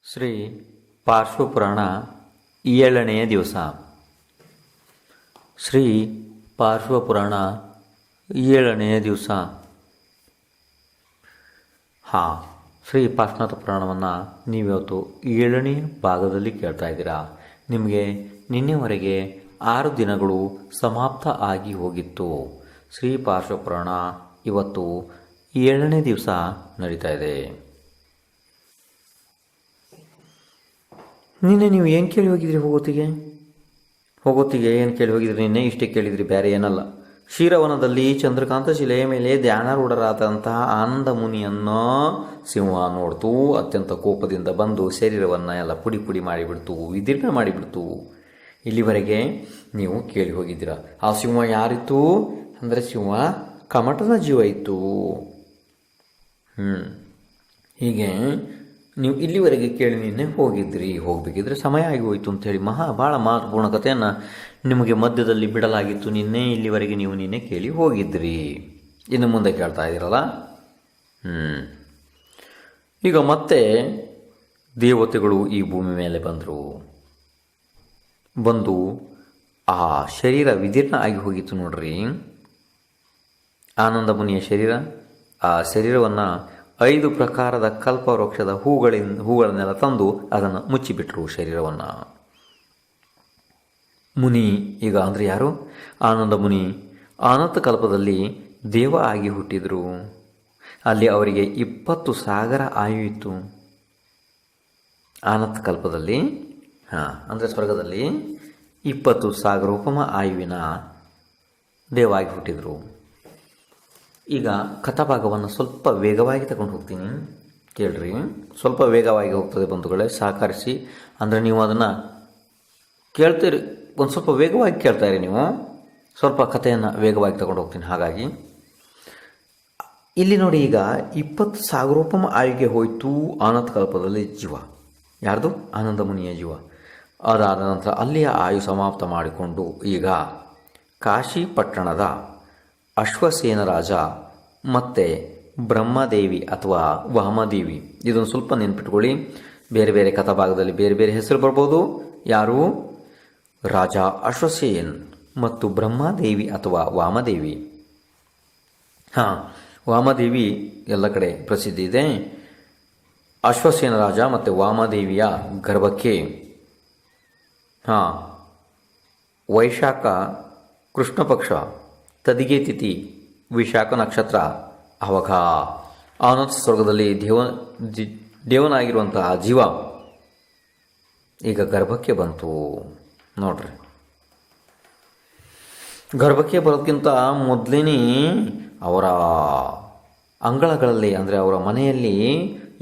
ಶ್ರೀ ಪಾರ್ಶ್ವಪುರಾಣ 7ನೆಯ ದಿವಸ. ಶ್ರೀ ಪಾರ್ಶ್ವಪುರಾಣ 7ನೆಯ ದಿವಸ. ಶ್ರೀ ಪಾರ್ಶ್ವನಾಥ ಪುರಾಣವನ್ನು ನೀವಿವತ್ತು 7ನೇ ಭಾಗದಲ್ಲಿ ಕೇಳ್ತಾ ಇದ್ದೀರಾ. ನಿಮಗೆ ನಿನ್ನೆವರೆಗೆ 6 ದಿನಗಳು ಸಮಾಪ್ತ ಆಗಿ ಹೋಗಿತ್ತು. ಶ್ರೀ ಪಾರ್ಶ್ವಪುರಾಣ ಇವತ್ತು 7ನೇ ದಿವಸ ನಡೀತಾ ಇದೆ. ನಿನ್ನೆ ನೀವು ಏನು ಕೇಳಿ ಹೋಗಿದ್ರಿ? ಹೋಗೋತ್ತಿಗೆ ಏನು ಕೇಳಿ ಹೋಗಿದ್ರಿ? ನಿನ್ನೆ ಇಷ್ಟೇ ಕೇಳಿದ್ರಿ, ಬೇರೆ ಏನಲ್ಲ. ಕ್ಷೀರವನದಲ್ಲಿ ಚಂದ್ರಕಾಂತ ಶಿಲೆಯ ಮೇಲೆ ಧ್ಯಾನಾರೂಢರಾದಂತಹ ಆನಂದ ಮುನಿಯನ್ನು ಸಿಂಹ ನೋಡ್ತು. ಅತ್ಯಂತ ಕೋಪದಿಂದ ಬಂದು ಶರೀರವನ್ನು ಎಲ್ಲ ಪುಡಿ ಪುಡಿ ಮಾಡಿಬಿಡ್ತು, ವಿದೀರ್ಣ ಮಾಡಿಬಿಡ್ತು. ಇಲ್ಲಿವರೆಗೆ ನೀವು ಕೇಳಿ ಹೋಗಿದ್ದೀರ. ಆ ಸಿಂಹ ಯಾರಿತ್ತು ಅಂದರೆ ಸಿಂಹ ಕಮಟದ ಜೀವ ಇತ್ತು. ಹೀಗೆ ನೀವು ಇಲ್ಲಿವರೆಗೆ ಕೇಳಿ ನಿನ್ನೆ ಹೋಗಿದ್ರಿ. ಹೋಗಬೇಕಿದ್ರೆ ಸಮಯ ಆಗಿ ಹೋಯಿತು ಅಂಥೇಳಿ ಭಾಳ ಮಹತ್ವಪೂರ್ಣ ಕಥೆಯನ್ನು ನಿಮಗೆ ಮಧ್ಯದಲ್ಲಿ ಬಿಡಲಾಗಿತ್ತು. ನಿನ್ನೆ ಇಲ್ಲಿವರೆಗೆ ನೀವು ನಿನ್ನೆ ಕೇಳಿ ಹೋಗಿದ್ರಿ. ಇನ್ನು ಮುಂದೆ ಕೇಳ್ತಾ ಇದ್ದೀರಲ್ಲ. ಈಗ ಮತ್ತೆ ದೇವತೆಗಳು ಈ ಭೂಮಿ ಮೇಲೆ ಬಂದು ಆ ಶರೀರ ವಿದೀರ್ಣ ಆಗಿ ಹೋಗಿತ್ತು ನೋಡ್ರಿ. ಆನಂದ ಮುನಿಯ ಶರೀರ. ಆ ಶರೀರವನ್ನು 5 ಪ್ರಕಾರದ ಕಲ್ಪವೃಕ್ಷದ ಹೂಗಳನ್ನೆಲ್ಲ ತಂದು ಅದನ್ನು ಮುಚ್ಚಿಬಿಟ್ರು ಶರೀರವನ್ನು. ಮುನಿ ಈಗ ಅಂದರೆ ಯಾರು? ಆನಂದ ಮುನಿ ಅನಂತ ಕಲ್ಪದಲ್ಲಿ ದೇವ ಆಗಿ ಹುಟ್ಟಿದರು. ಅಲ್ಲಿ ಅವರಿಗೆ 20 ಸಾಗರ ಆಯು ಇತ್ತು. ಅನಂತ ಕಲ್ಪದಲ್ಲಿ ಅಂದರೆ ಸ್ವರ್ಗದಲ್ಲಿ 20 ಸಾಗರೋಪಮ ಆಯುವಿನ ದೇವ ಆಗಿ ಹುಟ್ಟಿದರು. ಈಗ ಕಥಾಭಾಗವನ್ನು ಸ್ವಲ್ಪ ವೇಗವಾಗಿ ತಗೊಂಡು ಹೋಗ್ತೀನಿ, ಕೇಳ್ರಿ. ಸ್ವಲ್ಪ ವೇಗವಾಗಿ ಹೋಗ್ತದೆ ಬಂಧುಗಳೇ, ಸಹಕರಿಸಿ. ಅಂದರೆ ನೀವು ಅದನ್ನು ಕೇಳ್ತೀರಿ, ಒಂದು ಸ್ವಲ್ಪ ವೇಗವಾಗಿ ಕೇಳ್ತಾಯಿರಿ. ನೀವು ಸ್ವಲ್ಪ ಕಥೆಯನ್ನು ವೇಗವಾಗಿ ತಗೊಂಡು ಹೋಗ್ತೀನಿ. ಹಾಗಾಗಿ ಇಲ್ಲಿ ನೋಡಿ, ಈಗ 20 ಸಾಗರೋಪಮ ಆಯುಗೆ ಹೋಯಿತು ಅನಂತ ಕಲ್ಪದಲ್ಲಿ ಜೀವ. ಯಾರ್ದು? ಆನಂದ ಮುನಿಯ ಜೀವ. ಅದಾದ ನಂತರ ಅಲ್ಲಿಯ ಆಯು ಸಮಾಪ್ತ ಮಾಡಿಕೊಂಡು ಈಗ ಕಾಶಿ ಪಟ್ಟಣದ ಅಶ್ವಸೇನ ರಾಜ ಮತ್ತು ಬ್ರಹ್ಮದೇವಿ ಅಥವಾ ವಾಮದೇವಿ, ಇದನ್ನು ಸ್ವಲ್ಪ ನೆನ್ಪಿಟ್ಕೊಳ್ಳಿ. ಬೇರೆ ಬೇರೆ ಕಥಾಭಾಗದಲ್ಲಿ ಬೇರೆ ಬೇರೆ ಹೆಸರು ಬರ್ಬೋದು. ಯಾರು? ರಾಜ ಅಶ್ವಸೇನ್ ಮತ್ತು ಬ್ರಹ್ಮದೇವಿ ಅಥವಾ ವಾಮದೇವಿ. ವಾಮದೇವಿ ಎಲ್ಲ ಕಡೆ ಪ್ರಸಿದ್ಧಿ ಇದೆ. ಅಶ್ವಸೇನ ರಾಜ ಮತ್ತು ವಾಮದೇವಿಯ ಗರ್ಭಕ್ಕೆ ವೈಶಾಖ ಕೃಷ್ಣ ಪಕ್ಷ ತದಿಗೆ ತಿಥಿ ವಿಶಾಖ ನಕ್ಷತ್ರ ಅವಾಗ ಅನಂತ ಸ್ವರ್ಗದಲ್ಲಿ ದೇವನಾಗಿರುವಂತಹ ಜೀವ ಈಗ ಗರ್ಭಕ್ಕೆ ಬಂತು ನೋಡ್ರಿ. ಗರ್ಭಕ್ಕೆ ಬರೋದಕ್ಕಿಂತ ಮೊದಲೇನೆ ಅವರ ಅಂಗಳಗಳಲ್ಲಿ ಅಂದರೆ ಅವರ ಮನೆಯಲ್ಲಿ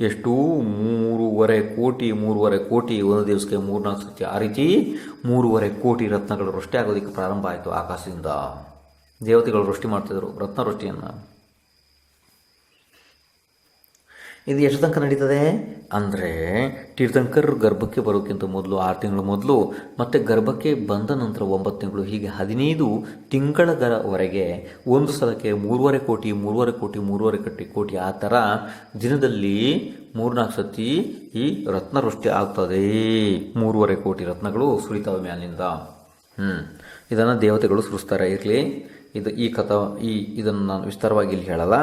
ಎಷ್ಟು 3.5 ಕೋಟಿ ಒಂದು ದಿವಸಕ್ಕೆ 3-4 ಸತಿ ಆ ರೀತಿ 3.5 ಕೋಟಿ ರತ್ನಗಳು ವೃಷ್ಟಿ ಆಗೋದಕ್ಕೆ ಪ್ರಾರಂಭ ಆಯಿತು. ಆಕಾಶದಿಂದ ದೇವತೆಗಳು ವೃಷ್ಟಿ ಮಾಡ್ತಿದ್ರು, ರತ್ನ ವೃಷ್ಟಿಯನ್ನು. ಇದು ಎಷ್ಟು ತನಕ ನಡೀತದೆ ಅಂದರೆ ತೀರ್ಥಂಕರ್ ಗರ್ಭಕ್ಕೆ ಬರೋಕ್ಕಿಂತ ಮೊದಲು 6 ತಿಂಗಳು ಮೊದಲು, ಮತ್ತು ಗರ್ಭಕ್ಕೆ ಬಂದ ನಂತರ 9 ತಿಂಗಳು, ಹೀಗೆ 15 ತಿಂಗಳವರೆಗೆ ಒಂದು ಸಲಕ್ಕೆ 3.5 ಕೋಟಿ ಆ ಥರ ದಿನದಲ್ಲಿ 3-4 ಸತಿ ಈ ರತ್ನವೃಷ್ಟಿ ಆಗ್ತದೆ. 3.5 ಕೋಟಿ ರತ್ನಗಳು ಸುರಿತಾವೆ ಮ್ಯಾಲಿಂದ. ಇದನ್ನು ದೇವತೆಗಳು ಸುರಿಸ್ತಾರೆ. ಇರಲಿ, ಇದನ್ನು ನಾನು ವಿಸ್ತಾರವಾಗಿ ಇಲ್ಲಿ ಹೇಳಲ್ಲ.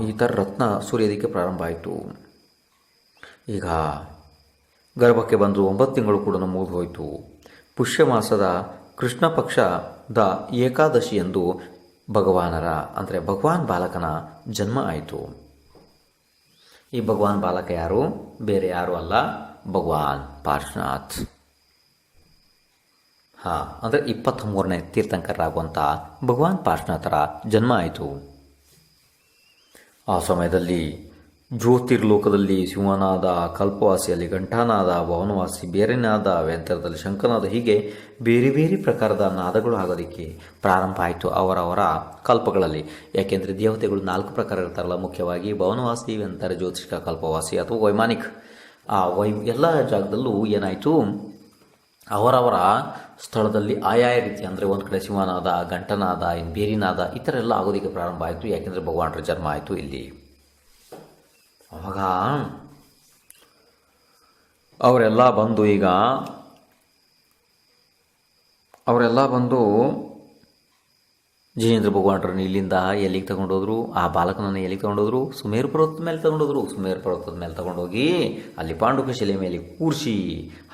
ಈ ಥರ ರತ್ನ ಸುರಿಯೋದಕ್ಕೆ ಪ್ರಾರಂಭ ಆಯಿತು. ಈಗ ಗರ್ಭಕ್ಕೆ ಬಂದು 9 ತಿಂಗಳು ಕೂಡ ಮುಗಿದು ಹೋಯಿತು. ಪುಷ್ಯ ಮಾಸದ ಕೃಷ್ಣ ಪಕ್ಷದ ಏಕಾದಶಿ ಎಂದು ಭಗವಾನರ ಅಂದರೆ ಭಗವಾನ್ ಬಾಲಕನ ಜನ್ಮ ಆಯಿತು. ಈ ಭಗವಾನ್ ಬಾಲಕ ಯಾರು? ಬೇರೆ ಯಾರು ಅಲ್ಲ, ಭಗವಾನ್ ಪಾರ್ಶ್ವನಾಥ್. ಅಂದರೆ 23ನೇ ತೀರ್ಥಂಕರಾಗುವಂಥ ಭಗವಾನ್ ಪಾರ್ಶ್ವನಾಥರ ಜನ್ಮ ಆಯಿತು. ಆ ಸಮಯದಲ್ಲಿ ಜ್ಯೋತಿರ್ಲೋಕದಲ್ಲಿ ಸಿಂಹನಾದ, ಕಲ್ಪವಾಸಿಯಲ್ಲಿ ಘಂಟಾನಾದ, ಭವನವಾಸಿ ಬೇರೆನಾದ, ವ್ಯಂತರದಲ್ಲಿ ಶಂಖನಾದ, ಹೀಗೆ ಬೇರೆ ಬೇರೆ ಪ್ರಕಾರದ ನಾದಗಳು ಆಗೋದಕ್ಕೆ ಪ್ರಾರಂಭ ಆಯಿತು ಅವರವರ ಕಲ್ಪಗಳಲ್ಲಿ. ಯಾಕೆಂದರೆ ದೇವತೆಗಳು 4 ಪ್ರಕಾರ ಇರ್ತಾರಲ್ಲ, ಮುಖ್ಯವಾಗಿ ಭವನವಾಸಿ, ವ್ಯಂತರ, ಜ್ಯೋತಿಷ್ಕ, ಕಲ್ಪವಾಸಿ ಅಥವಾ ವೈಮಾನಿಕ್. ಎಲ್ಲ ಜಾಗದಲ್ಲೂ ಏನಾಯಿತು, ಅವರವರ ಸ್ಥಳದಲ್ಲಿ ಆಯಾಯ ರೀತಿ ಅಂದರೆ ಒಂದು ಕಡೆ ಸಿಂಹನಾದ, ಘಂಟನಾದ, ಇನ್ನು ಬೇರಿನಾದ, ಈ ಥರ ಎಲ್ಲ ಆಗೋದಕ್ಕೆ ಪ್ರಾರಂಭ ಆಯಿತು. ಯಾಕೆಂದರೆ ಭಗವಾನರ ಜನ್ಮ ಆಯಿತು ಇಲ್ಲಿ. ಅವಾಗ ಅವರೆಲ್ಲ ಬಂದು ಜಿನೇಂದ್ರ ಭಗವಾನರನ್ನು ಇಲ್ಲಿಂದ ಎಲ್ಲಿಗೆ ತಗೊಂಡೋದ್ರು, ಆ ಬಾಲಕನನ್ನು ಎಲ್ಲಿಗೆ ತಗೊಂಡೋದ್ರು, ಸುಮೇರು ಪರ್ವತದ ಮೇಲೆ ತಗೊಂಡೋದ್ರು. ಸುಮೇರು ಪರ್ವತದ ಮೇಲೆ ತಗೊಂಡೋಗಿ ಅಲ್ಲಿ ಪಾಂಡುಕ ಶಿಲೆ ಮೇಲೆ ಕೂರಿಸಿ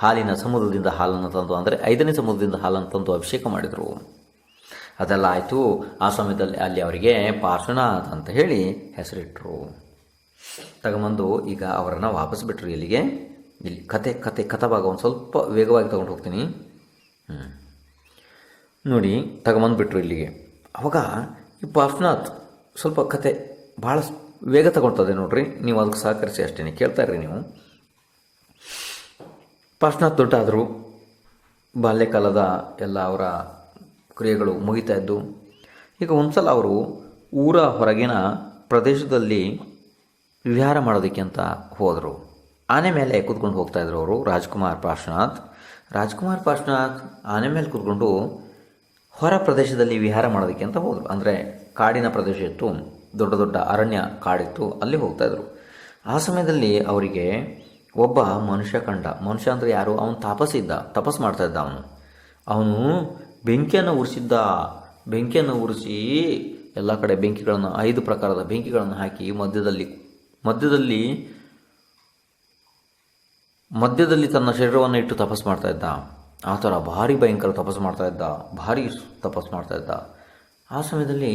ಹಾಲಿನ ಸಮುದ್ರದಿಂದ ಹಾಲನ್ನು ತಂದು, ಅಂದರೆ 5ನೇ ಸಮುದ್ರದಿಂದ ಹಾಲನ್ನು ತಂದು ಅಭಿಷೇಕ ಮಾಡಿದರು. ಅದೆಲ್ಲ ಆಯಿತು. ಆ ಸಮಯದಲ್ಲಿ ಅಲ್ಲಿ ಅವರಿಗೆ ಪಾರ್ಶ್ವನಾಥ್ ಅಂತ ಹೇಳಿ ಹೆಸರಿಟ್ಟರು. ತಗೊಂಬಂದು ಈಗ ಅವರನ್ನು ವಾಪಸ್ ಬಿಟ್ಟರು. ಎಲ್ಲಿಗೆ? ಇಲ್ಲಿ ಕಥಾಭಾಗ ಒಂದು ಸ್ವಲ್ಪ ವೇಗವಾಗಿ ತಗೊಂಡು ಹೋಗ್ತೀನಿ. ನೋಡಿ, ತಗೊಂಬಂದುಬಿಟ್ರು ಇಲ್ಲಿಗೆ. ಅವಾಗ ಈ ಪಾರ್ಶ್ವನಾಥ್ ಸ್ವಲ್ಪ ಕತೆ ಭಾಳ ವೇಗ ತಗೊಳ್ತದೆ ನೋಡ್ರಿ. ನೀವು ಅದಕ್ಕೆ ಸಹಕರಿಸಿ ಅಷ್ಟೇ, ಕೇಳ್ತಾ ಇರ್ರಿ ನೀವು. ಪಾರ್ಶ್ವನಾಥ್ ದೊಡ್ಡಾದರು. ಬಾಲ್ಯಕಾಲದ ಎಲ್ಲ ಅವರ ಕ್ರಿಯೆಗಳು ಮುಗಿತಾ ಇದ್ದು. ಈಗ ಒಂದ್ಸಲ ಅವರು ಊರ ಹೊರಗಿನ ಪ್ರದೇಶದಲ್ಲಿ ವಿಹಾರ ಮಾಡೋದಕ್ಕೆ ಅಂತ ಹೋದರು. ಆನೆ ಮೇಲೆ ಕೂತ್ಕೊಂಡು ಹೋಗ್ತಾಯಿದ್ರು ಅವರು, ರಾಜ್ಕುಮಾರ್ ಪಾರ್ಶ್ವನಾಥ್ ಆನೆ ಮೇಲೆ ಕೂತ್ಕೊಂಡು ಹೊರ ಪ್ರದೇಶದಲ್ಲಿ ವಿಹಾರ ಮಾಡೋದಕ್ಕೆ ಅಂತ ಹೋದರು. ಅಂದರೆ ಕಾಡಿನ ಪ್ರದೇಶ ಇತ್ತು, ದೊಡ್ಡ ದೊಡ್ಡ ಅರಣ್ಯ ಕಾಡಿತ್ತು, ಅಲ್ಲಿ ಹೋಗ್ತಾಯಿದ್ರು. ಆ ಸಮಯದಲ್ಲಿ ಅವರಿಗೆ ಒಬ್ಬ ಮನುಷ್ಯ ಕಂಡ. ಮನುಷ್ಯ ಅಂದರೆ ಯಾರು? ಅವನು ತಪಸ್ ಮಾಡ್ತಾಯಿದ್ದ. ಅವನು ಬೆಂಕಿಯನ್ನು ಉರಿಸಿ ಎಲ್ಲ ಕಡೆ ಬೆಂಕಿಗಳನ್ನು 5 ಪ್ರಕಾರದ ಬೆಂಕಿಗಳನ್ನು ಹಾಕಿ ಮಧ್ಯದಲ್ಲಿ ತನ್ನ ಶರೀರವನ್ನು ಇಟ್ಟು ತಪಸ್ ಮಾಡ್ತಾಯಿದ್ದ. ಆ ಥರ ಭಾರಿ ಭಯಂಕರ ತಪಸ್ ಮಾಡ್ತಾಯಿದ್ದ. ಆ ಸಮಯದಲ್ಲಿ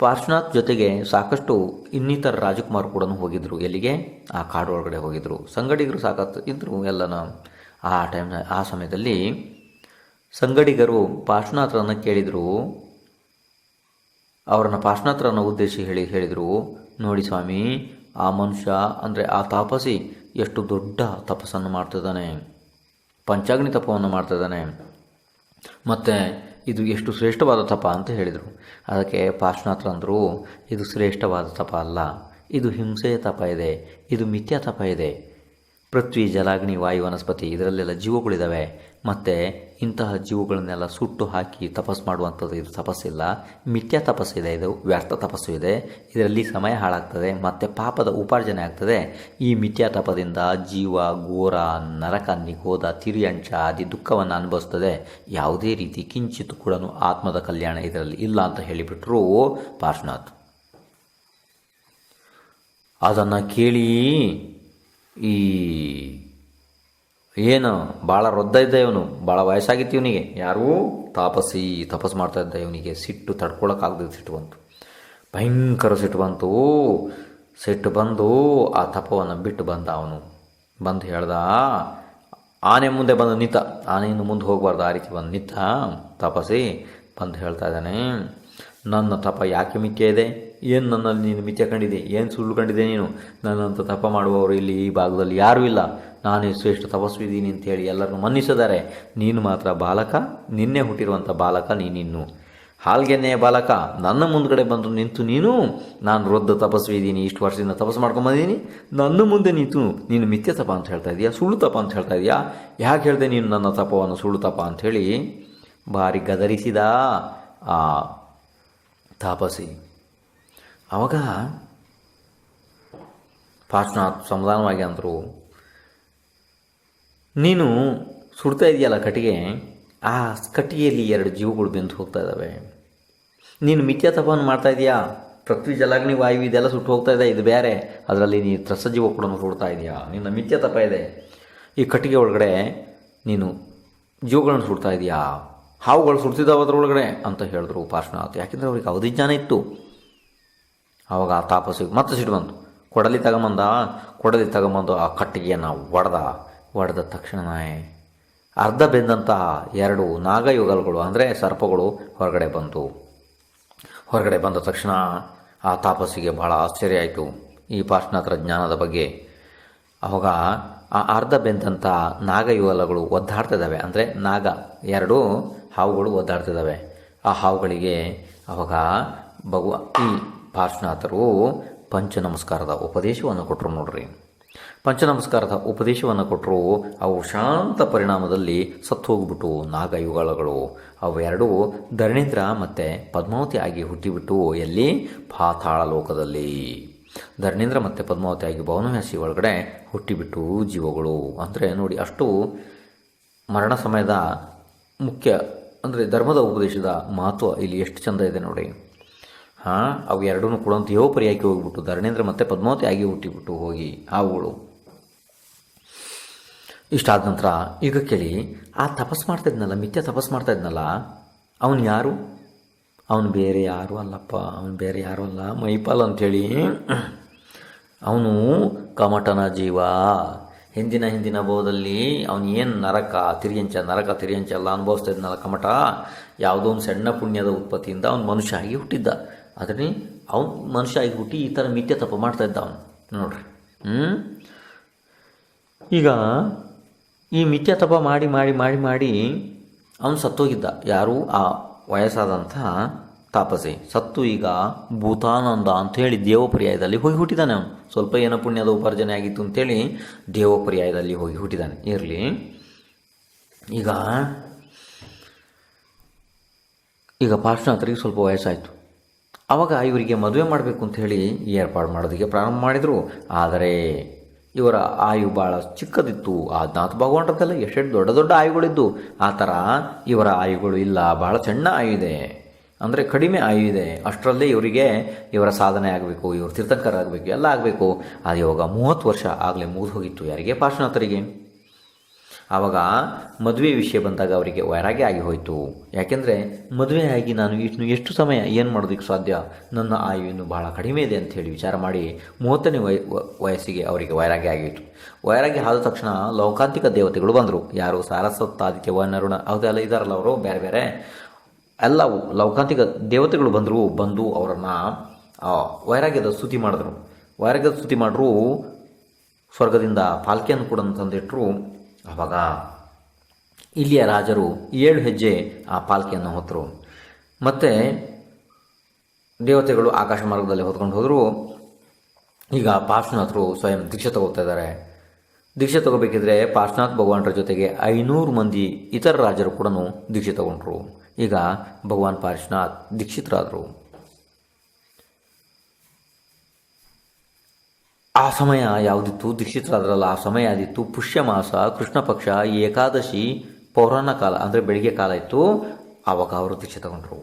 ಪಾರ್ಶ್ವನಾಥ್ ಜೊತೆಗೆ ಸಾಕಷ್ಟು ಇನ್ನಿತರ ರಾಜಕುಮಾರ್ ಕೂಡ ಹೋಗಿದ್ದರು. ಎಲ್ಲಿಗೆ? ಆ ಕಾಡು ಒಳಗಡೆ ಹೋಗಿದ್ದರು. ಸಂಗಡಿಗರು ಸಾಕಷ್ಟು ಇದ್ದರು ಎಲ್ಲನ. ಆ ಸಮಯದಲ್ಲಿ ಸಂಗಡಿಗರು ಪಾರ್ಶ್ವನಾಥರನ್ನು ಕೇಳಿದರು. ಪಾರ್ಶ್ವನಾಥರನ್ನು ಉದ್ದೇಶಿಸಿ ಹೇಳಿದರು, ನೋಡಿ ಸ್ವಾಮಿ, ಆ ಮನುಷ್ಯ ಅಂದರೆ ಆ ತಾಪಸಿ ಎಷ್ಟು ದೊಡ್ಡ ತಪಸ್ಸನ್ನು ಮಾಡ್ತಿದ್ದಾನೆ, ಪಂಚಾಗ್ನಿ ತಪವನ್ನು ಮಾಡ್ತಿದ್ದಾನೆ, ಮತ್ತು ಇದು ಎಷ್ಟು ಶ್ರೇಷ್ಠವಾದ ತಪ ಅಂತ ಹೇಳಿದರು. ಅದಕ್ಕೆ ಪಾರ್ಶ್ವನಾಥರಂದರು, ಇದು ಶ್ರೇಷ್ಠವಾದ ತಪ ಅಲ್ಲ, ಇದು ಹಿಂಸೆಯ ತಪ ಇದೆ, ಇದು ಮಿಥ್ಯಾ ತಪ ಇದೆ. ಪೃಥ್ವಿ, ಜಲಾಗ್ನಿ, ವಾಯು, ವನಸ್ಪತಿ ಇದರಲ್ಲೆಲ್ಲ ಜೀವಗಳಿದ್ದಾವೆ. ಮತ್ತು ಇಂತಹ ಜೀವಗಳನ್ನೆಲ್ಲ ಸುಟ್ಟು ಹಾಕಿ ತಪಸ್ಸು ಮಾಡುವಂಥದ್ದು ಇದು ತಪಸ್ಸಿಲ್ಲ, ಮಿಥ್ಯಾ ತಪಸ್ಸಿದೆ, ಇದು ವ್ಯರ್ಥ ತಪಸ್ಸು ಇದೆ. ಇದರಲ್ಲಿ ಸಮಯ ಹಾಳಾಗ್ತದೆ ಮತ್ತು ಪಾಪದ ಉಪಾರ್ಜನೆ ಆಗ್ತದೆ. ಈ ಮಿಥ್ಯಾ ತಪದಿಂದ ಜೀವ ಘೋರ ನರಕ, ನಿಗೋಧ, ತಿರಿಯಂಚ ಆದಿ ದುಃಖವನ್ನು ಅನುಭವಿಸ್ತದೆ. ಯಾವುದೇ ರೀತಿ ಕಿಂಚಿತ್ ಕೂಡ ಆತ್ಮದ ಕಲ್ಯಾಣ ಇದರಲ್ಲಿ ಇಲ್ಲ ಅಂತ ಹೇಳಿಬಿಟ್ರು ಪಾರ್ಶ್ವನಾಥ್. ಅದನ್ನು ಕೇಳಿ ಏನು ಭಾಳ ರೊದ್ದ ಇದ್ದ ಇವನು, ಭಾಳ ವಯಸ್ಸಾಗಿತ್ತು ಇವನಿಗೆ. ಯಾರು? ತಪಸ್ ಮಾಡ್ತಾ ಇದ್ದ ಇವನಿಗೆ ಸಿಟ್ಟು ತಡ್ಕೊಳಕ್ಕಾಗದೆ ಸಿಟ್ಟು ಬಂತು, ಭಯಂಕರ ಸಿಟ್ಟು ಬಂದು ಆ ತಪವನ್ನು ಬಿಟ್ಟು ಅವನು ಬಂದು ಹೇಳ್ದ. ಆನೆ ಮುಂದೆ ಬಂದು ನಿಂತ. ಆನೆಯನ್ನು ಮುಂದೆ ಹೋಗಬಾರ್ದು, ಆ ರೀತಿ ಬಂದು ನಿಂತ. ತಪಸ್ಸಿ ಬಂದು ಹೇಳ್ತಾ ಇದ್ದಾನೆ, ನನ್ನ ತಪ ಯಾಕೆ ಮಿಥ್ಯೆ ಇದೆ? ಏನು ನನ್ನಲ್ಲಿ ನೀನು ಮಿಥ್ಯೆ ಕಂಡಿದೆ? ಏನು ಸುಳ್ಳು ಕಂಡಿದೆ ನೀನು? ನನ್ನಂಥ ತಪ ಮಾಡುವವರು ಇಲ್ಲಿ ಈ ಭಾಗದಲ್ಲಿ ಯಾರೂ ಇಲ್ಲ. ನಾನೇ ಶ್ರೇಷ್ಠ ತಪಸ್ವಿದ್ದೀನಿ ಅಂತೇಳಿ ಎಲ್ಲರನ್ನು ಮನ್ನಿಸಿದ್ದಾರೆ. ನೀನು ಮಾತ್ರ ಬಾಲಕ, ನಿನ್ನೆ ಹುಟ್ಟಿರುವಂಥ ಬಾಲಕ. ನೀನಿನ್ನು ಹಾಲ್ಗೆನ್ನೆಯ ಬಾಲಕ. ನನ್ನ ಮುಂದ್ಗಡೆ ಬಂದು ನಿಂತು ನಾನು ವೃದ್ಧ ತಪಸ್ವಿದ್ದೀನಿ, ಇಷ್ಟು ವರ್ಷದಿಂದ ತಪಸ್ಸು ಮಾಡ್ಕೊಂಬಂದಿದ್ದೀನಿ, ನನ್ನ ಮುಂದೆ ನಿಂತು ನೀನು ಮಿಥ್ಯ ತಪ ಅಂತ ಹೇಳ್ತಾ ಇದೆಯಾ, ಸುಳ್ಳು ತಪ ಅಂತ ಹೇಳ್ತಾ ಇದೆಯಾ? ಯಾಕೆ ಹೇಳಿದೆ ನೀನು ನನ್ನ ತಪವನ್ನು ಸುಳ್ಳು ತಪ ಅಂಥೇಳಿ ಭಾರಿ ಗದರಿಸಿದ ಆ ತಾಪಸಿ. ಆವಾಗ ಪಾರ್ಶ್ವನಾಥ್ ಸಮಾಧಾನವಾಗಿ ಅಂದರು, ನೀನು ಸುಡ್ತಾ ಇದೆಯಲ್ಲ ಕಟ್ಟಿಗೆ, ಆ ಕಟ್ಟಿಗೆಯಲ್ಲಿ 2 ಜೀವಗಳು ಬೆಂದು ಹೋಗ್ತಾ ಇದ್ದಾವೆ. ನೀನು ಮಿಥ್ಯಾ ತಪವನ್ನು ಮಾಡ್ತಾ ಇದೆಯಾ? ಪೃಥ್ವಿ, ಜಲಾಗ್ನಿ, ವಾಯು ಇದೆಲ್ಲ ಸುಟ್ಟು ಹೋಗ್ತಾ ಇದೆ, ಇದು ಬೇರೆ. ಅದರಲ್ಲಿ ನೀನು ತ್ರಸಜೀವ ಕೂಡ ಸುಡ್ತಾ ಇದೆಯಾ? ನಿನ್ನ ಮಿಥ್ಯಾ ತಪ ಇದೆ. ಈ ಕಟ್ಟಿಗೆ ಒಳಗಡೆ ನೀನು ಜೀವಗಳನ್ನು ಸುಡ್ತಾ ಇದೆಯಾ? ಹಾವುಗಳು ಸುಡ್ತಿದ್ದಾವೆ ಅದರೊಳಗಡೆ ಅಂತ ಹೇಳಿದ್ರು ಪಾರ್ಶ್ವನಾಥ್. ಯಾಕೆಂದರೆ ಅವ್ರಿಗೆ ಅವಧಿಜ್ಞಾನ ಇತ್ತು. ಆವಾಗ ಆ ತಾಪಸಿಗೆ ಮತ್ತೆ ಸಿಟ್ಟು ಬಂತು. ಕೊಡಲಿ ತಗೊಂಬಂದು ಆ ಕಟ್ಟಿಗೆಯನ್ನು ಒಡೆದ ತಕ್ಷಣವೇ ಅರ್ಧ ಬೆಂದಂತಹ 2 ನಾಗಯುಗಲಗಳು ಅಂದರೆ ಸರ್ಪಗಳು ಹೊರಗಡೆ ಬಂದ ತಕ್ಷಣ ಆ ತಾಪಸಿಗೆ ಬಹಳ ಆಶ್ಚರ್ಯ ಆಯಿತು ಈ ಪಾರ್ಶ್ವನಾಥರ ಜ್ಞಾನದ ಬಗ್ಗೆ. ಆವಾಗ ಆ ಅರ್ಧ ಬೆಂದಂಥ ನಾಗಯುಗಲಗಳು ಒದ್ದಾಡ್ತಿದ್ದಾವೆ. ಅಂದರೆ 2 ಹಾವುಗಳು ಒದ್ದಾಡ್ತಿದ್ದಾವೆ. ಆ ಹಾವುಗಳಿಗೆ ಆವಾಗ ಈ ಪಾರ್ಶ್ವನಾಥರು ಪಂಚನಮಸ್ಕಾರದ ಉಪದೇಶವನ್ನು ಕೊಟ್ಟರು ನೋಡ್ರಿ. ಪಂಚನಮಸ್ಕಾರದ ಉಪದೇಶವನ್ನು ಕೊಟ್ಟರು. ಅವು ಶಾಂತ ಪರಿಣಾಮದಲ್ಲಿ ಸತ್ತು ಹೋಗ್ಬಿಟ್ಟು ನಾಗಯುಗಲಗಳು ಅವು 2 ಧರಣೇಂದ್ರ ಮತ್ತು ಪದ್ಮಾವತಿ ಆಗಿ ಹುಟ್ಟಿಬಿಟ್ಟು ಎಲ್ಲಿ? ಪಾತಾಳ ಲೋಕದಲ್ಲಿ. ಧರ್ಮೇಂದ್ರ ಮತ್ತು ಪದ್ಮಾವತಿ ಆಗಿ ಭವನವ್ಯಾಸಿ ಒಳಗಡೆ ಹುಟ್ಟಿಬಿಟ್ಟು ಜೀವಗಳು. ಅಂದರೆ ನೋಡಿ, ಅಷ್ಟು ಮರಣ ಸಮಯದ ಮುಖ್ಯ ಅಂದರೆ ಧರ್ಮದ ಉಪದೇಶದ ಮಹತ್ವ ಇಲ್ಲಿ ಎಷ್ಟು ಚಂದ ಇದೆ ನೋಡಿ. ಅವು ಎರಡೂ ಕೂಡ ದೇವಪರಿಯಾಗಿ ಹೋಗಿಬಿಟ್ಟು ಧರ್ಮೇಂದ್ರ ಮತ್ತು ಪದ್ಮಾವತಿ ಆಗಿ ಹುಟ್ಟಿಬಿಟ್ಟು ಹೋಗಿ ಅವುಗಳು. ಇಷ್ಟಾದ ನಂತರ ಈಗ ಕೇಳಿ, ಆ ತಪಸ್ ಮಾಡ್ತಾ ಇದ್ನಲ್ಲ, ಮಿಥ್ಯ ತಪಸ್ ಮಾಡ್ತಾ ಇದ್ನಲ್ಲ, ಅವನು ಯಾರು? ಅವನು ಬೇರೆ ಯಾರು ಅಲ್ಲಪ್ಪ, ಅವನು ಬೇರೆ ಯಾರು ಅಲ್ಲ, ಮೈಪಾಲ್ ಅಂಥೇಳಿ ಅವನು ಕಮಟನ ಜೀವ. ಹಿಂದಿನ ಭಾವದಲ್ಲಿ ಅವನು ಏನು ನರಕ ತಿರಿಯಂಚ ಎಲ್ಲ ಅನುಭವಿಸ್ತಾ ಇದ್ನಲ್ಲ ಕಮಟ, ಯಾವುದೋ ಒಂದು ಸಣ್ಣ ಪುಣ್ಯದ ಉತ್ಪತ್ತಿಯಿಂದ ಅವನು ಮನುಷ್ಯ ಆಗಿ ಹುಟ್ಟಿದ್ದ. ಅದನ್ನೇ ಅವನು ಮನುಷ್ಯ ಆಗಿ ಹುಟ್ಟಿ ಈ ಥರ ಮಿಥ್ಯ ತಪ ಮಾಡ್ತಾ ಇದ್ದ ಅವನು ನೋಡ್ರಿ. ಈಗ ಈ ಮಿಥ್ಯ ತಪ ಮಾಡಿ ಮಾಡಿ ಮಾಡಿ ಮಾಡಿ ಅವನು ಸತ್ತೋಗಿದ್ದ. ಯಾರು? ಆ ವಯಸ್ಸಾದಂಥ ತಾಪಸಿ ಸತ್ತು ಈಗ ಭೂತಾನಂದ ಅಂಥೇಳಿ ದೇವಪರ್ಯಾಯದಲ್ಲಿ ಹೋಗಿ ಹುಟ್ಟಿದ್ದಾನೆ. ಅವನು ಸ್ವಲ್ಪ ಏನೋ ಪುಣ್ಯದ ಉಪಾರ್ಜನೆ ಆಗಿತ್ತು ಅಂಥೇಳಿ ದೇವಪರ್ಯಾಯದಲ್ಲಿ ಹೋಗಿ ಹುಟ್ಟಿದ್ದಾನೆ. ಇರಲಿ, ಈಗ ಪಾರ್ಶ್ವನಾಥರಿಗೆ ಸ್ವಲ್ಪ ವಯಸ್ಸಾಯಿತು. ಆವಾಗ ಇವರಿಗೆ ಮದುವೆ ಮಾಡಬೇಕು ಅಂಥೇಳಿ ಏರ್ಪಾಡು ಮಾಡೋದಕ್ಕೆ ಪ್ರಾರಂಭ ಮಾಡಿದರು. ಆದರೆ ಇವರ ಆಯು ಭಾಳ ಚಿಕ್ಕದಿತ್ತು. ಆದಿನಾಥ ಭಗವಂತರದೆಲ್ಲ ಎಷ್ಟೆಷ್ಟು ದೊಡ್ಡ ದೊಡ್ಡ ಆಯುಗಳಿದ್ದು, ಆ ಥರ ಇವರ ಆಯುಗಳು ಇಲ್ಲ, ಭಾಳ ಸಣ್ಣ ಆಯು ಇದೆ, ಅಂದರೆ ಕಡಿಮೆ ಆಯು ಇದೆ. ಅಷ್ಟರಲ್ಲೇ ಇವರ ಸಾಧನೆ ಆಗಬೇಕು, ಇವರು ತೀರ್ಥಂಕರ ಆಗಬೇಕು, ಎಲ್ಲ ಆಗಬೇಕು. ಅದು ಇವಾಗ 30 ವರ್ಷ ಆಗಲೇ ಮುಗಿದು ಹೋಗಿತ್ತು. ಯಾರಿಗೆ? ಪಾರ್ಶ್ವನಾಥರಿಗೆ. ಆವಾಗ ಮದುವೆ ವಿಷಯ ಬಂದಾಗ ಅವರಿಗೆ ವೈರಾಗ್ಯ ಆಗಿ ಹೋಯಿತು. ಯಾಕೆಂದರೆ ಮದುವೆ ಆಗಿ ನಾನು ಎಷ್ಟು ಸಮಯ ಏನು ಮಾಡೋದಕ್ಕೆ ಸಾಧ್ಯ, ನನ್ನ ಆಯು ಇನ್ನು ಭಾಳ ಕಡಿಮೆ ಇದೆ ಅಂಥೇಳಿ ವಿಚಾರ ಮಾಡಿ 30ನೇ ವಯಸ್ಸಿಗೆ ಅವರಿಗೆ ವೈರಾಗ್ಯ ಆಗಿತ್ತು. ವೈರಾಗ್ಯ ಆದ ತಕ್ಷಣ ಲೌಕಾಂತಿಕ ದೇವತೆಗಳು ಬಂದರು. ಯಾರು? ಸಾರಸ್ವತ, ಆದಿತ್ಯ, ವರುಣ, ಹೌದೆಲ್ಲ ಇದ್ದಾರಲ್ಲ, ಅವರು ಬೇರೆ ಬೇರೆ ಎಲ್ಲವೂ ಲೌಕಾಂತಿಕ ದೇವತೆಗಳು ಬಂದು ಅವರನ್ನು ವೈರಾಗ್ಯದ ಸ್ತುತಿ ಮಾಡಿದ್ರು. ವೈರಾಗ್ಯದ ಸ್ತುತಿ ಮಾಡ್ರು, ಸ್ವರ್ಗದಿಂದ ಪಾಲ್ಕಿಯನ್ನು ಕೂಡ ತಂದಿಟ್ಟರು. ಆವಾಗ ಇಲ್ಲಿಯ ರಾಜರು 7 ಹೆಜ್ಜೆ ಆ ಪಾಲ್ಕಿಯನ್ನು ಹೊತ್ತರು. ಮತ್ತು ದೇವತೆಗಳು ಆಕಾಶ ಮಾರ್ಗದಲ್ಲಿ ಹೊತ್ಕೊಂಡು ಹೋದರು. ಈಗ ಪಾರ್ಶ್ವನಾಥರು ಸ್ವಯಂ ದೀಕ್ಷೆ ತಗೋತಾ ಇದ್ದಾರೆ. ದೀಕ್ಷೆ ತಗೋಬೇಕಿದ್ರೆ ಪಾರ್ಶ್ವನಾಥ್ ಭಗವಾನರ ಜೊತೆಗೆ 500 ಮಂದಿ ಇತರ ರಾಜರು ಕೂಡ ದೀಕ್ಷೆ ತಗೊಂಡ್ರು. ಈಗ ಭಗವಾನ್ ಪಾರ್ಶ್ವನಾಥ್ ದೀಕ್ಷಿತರಾದರು. ಆ ಸಮಯ ಯಾವುದಿತ್ತು? ದೀಕ್ಷಿತರಾದ್ರಲ್ಲ, ಆ ಸಮಯ ಆದಿತ್ತು ಪುಷ್ಯ ಮಾಸ, ಕೃಷ್ಣ ಪಕ್ಷ, ಏಕಾದಶಿ, ಪೌರಾಣ ಕಾಲ, ಅಂದರೆ ಬೆಳಿಗ್ಗೆ ಕಾಲ ಇತ್ತು. ಆವಾಗ ಅವರು ದೀಕ್ಷೆ ತಗೊಂಡ್ರು.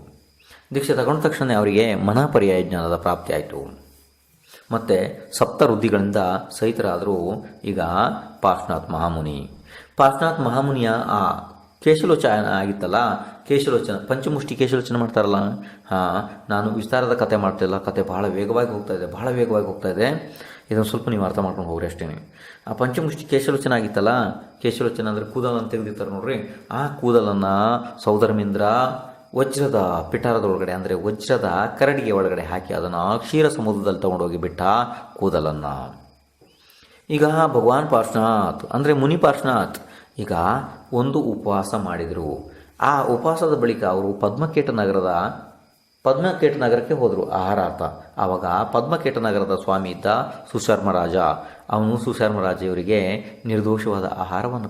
ದೀಕ್ಷೆ ತಗೊಂಡ ತಕ್ಷಣ ಅವರಿಗೆ ಮನಃಪರ್ಯಾಯ ಜ್ಞಾನದ ಪ್ರಾಪ್ತಿ ಆಯಿತು. ಮತ್ತು 7 ವೃದ್ಧಿಗಳಿಂದ ಸಹಿತರಾದರೂ. ಈಗ ಪಾರ್ಶ್ವನಾಥ್ ಮಹಾಮುನಿಯ ಆ ಕೇಶಲೋಚನ ಆಗಿತ್ತಲ್ಲ, ಕೇಶಲೋಚನ ಪಂಚಮುಷ್ಟಿ ಕೇಶಲೋಚನ ಮಾಡ್ತಾರಲ್ಲ, ನಾನು ವಿಸ್ತಾರದ ಕತೆ ಮಾಡ್ತಿಲ್ಲ, ಕತೆ ಭಾಳ ವೇಗವಾಗಿ ಹೋಗ್ತಾ ಇದೆ. ಇದನ್ನು ಸ್ವಲ್ಪ ನೀವು ಅರ್ಥ ಮಾಡ್ಕೊಂಡು ಹೋಗ್ರಿ ಅಷ್ಟೇ. ಆ ಪಂಚಮುಷ್ಟಿ ಕೇಶಲೋಚನ ಆಗಿತ್ತಲ್ಲ, ಕೇಶಲೋಚನ ಅಂದರೆ ಕೂದಲನ್ನು ತೆಗೆದಿರ್ತಾರೆ ನೋಡ್ರಿ. ಆ ಕೂದಲನ್ನು ಸೌಧರ್ಮೇಂದ್ರ ವಜ್ರದ ಪಿಟಾರದೊಳಗಡೆ, ಅಂದರೆ ವಜ್ರದ ಕರಡಿಗೆ ಒಳಗಡೆ ಹಾಕಿ ಅದನ್ನು ಕ್ಷೀರ ಸಮುದ್ರದಲ್ಲಿ ತೊಗೊಂಡೋಗಿ ಬಿಟ್ಟ ಕೂದಲನ್ನು. ಈಗ ಭಗವಾನ್ ಪಾರ್ಶ್ವನಾಥ್ ಅಂದರೆ ಮುನಿ ಪಾರ್ಶ್ವನಾಥ್ ಈಗ ಒಂದು ಉಪವಾಸ ಮಾಡಿದರು. ಆ ಉಪವಾಸದ ಬಳಿಕ ಅವರು ಪದ್ಮಕೇಟ ನಗರಕ್ಕೆ ಹೋದರು ಆಹಾರಾರ್ಥ. ಆವಾಗ ಪದ್ಮಕೇಟ ನಗರದ ಸ್ವಾಮಿ ಇದ್ದ ಸುಶರ್ಮರಾಜ. ಅವನು ಸುಶರ್ಮರಾಜಯವರಿಗೆ ನಿರ್ದೋಷವಾದ ಆಹಾರವನ್ನು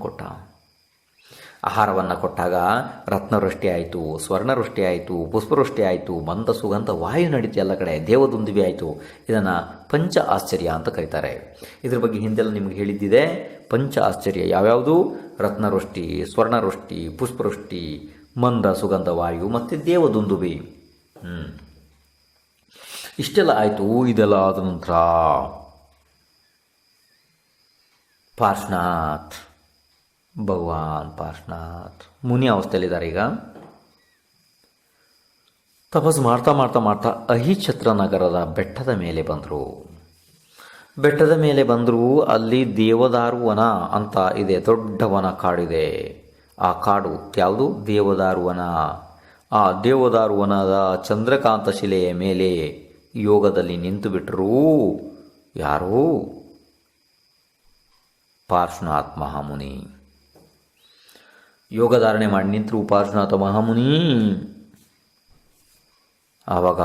ಕೊಟ್ಟಾಗ ರತ್ನವೃಷ್ಟಿ ಆಯಿತು, ಸ್ವರ್ಣವೃಷ್ಟಿ ಆಯಿತು, ಪುಷ್ಪವೃಷ್ಟಿ ಆಯಿತು, ಮಂದ ಸುಗಂಧ ವಾಯು ನಡೀತು, ಎಲ್ಲ ಕಡೆ ದೇವದುಂದುಬಿ ಆಯಿತು. ಇದನ್ನು ಪಂಚ ಆಶ್ಚರ್ಯ ಅಂತ ಕರೀತಾರೆ. ಇದ್ರ ಬಗ್ಗೆ ಹಿಂದೆಲ್ಲ ನಿಮಗೆ ಹೇಳಿದ್ದಿದೆ. ಪಂಚ ಆಶ್ಚರ್ಯ ಯಾವ್ಯಾವುದು? ರತ್ನವೃಷ್ಟಿ, ಸ್ವರ್ಣವೃಷ್ಟಿ, ಪುಷ್ಪವೃಷ್ಟಿ, ಮಂದ ಸುಗಂಧ ವಾಯು ಮತ್ತು ದೇವದುಂದುಬಿ. ಇಷ್ಟೆಲ್ಲ ಆಯಿತು. ಇದೆಲ್ಲ ಆದ ನಂತರ ಭಗವಾನ್ ಪಾರ್ಶ್ವನಾಥ್ ಮುನಿ ಅವಸ್ಥೆಯಲ್ಲಿದ್ದಾರೆ. ಈಗ ತಪಸ್ಸು ಮಾಡ್ತಾ ಅಹಿಛತ್ರ ನಗರದ ಬೆಟ್ಟದ ಮೇಲೆ ಬಂದರು. ಅಲ್ಲಿ ದೇವದಾರು ವನ ಅಂತ ಇದೆ, ದೊಡ್ಡ ವನ ಕಾಡಿದೆ. ಆ ಕಾಡು ಯಾವುದು? ದೇವದಾರು ವನ. ಆ ದೇವದಾರು ವನದ ಚಂದ್ರಕಾಂತ ಶಿಲೆಯ ಮೇಲೆ ಯೋಗದಲ್ಲಿ ನಿಂತು ಬಿಟ್ಟರು. ಯಾರು? ಪಾರ್ಶ್ವನಾಥ್ ಮಹಾಮುನಿ. ಯೋಗಧಾರಣೆ ಮಾಡಿ ನಿಂತರು ಪಾರ್ಶ್ವನಾಥ ಮಹಾಮುನಿ. ಆವಾಗ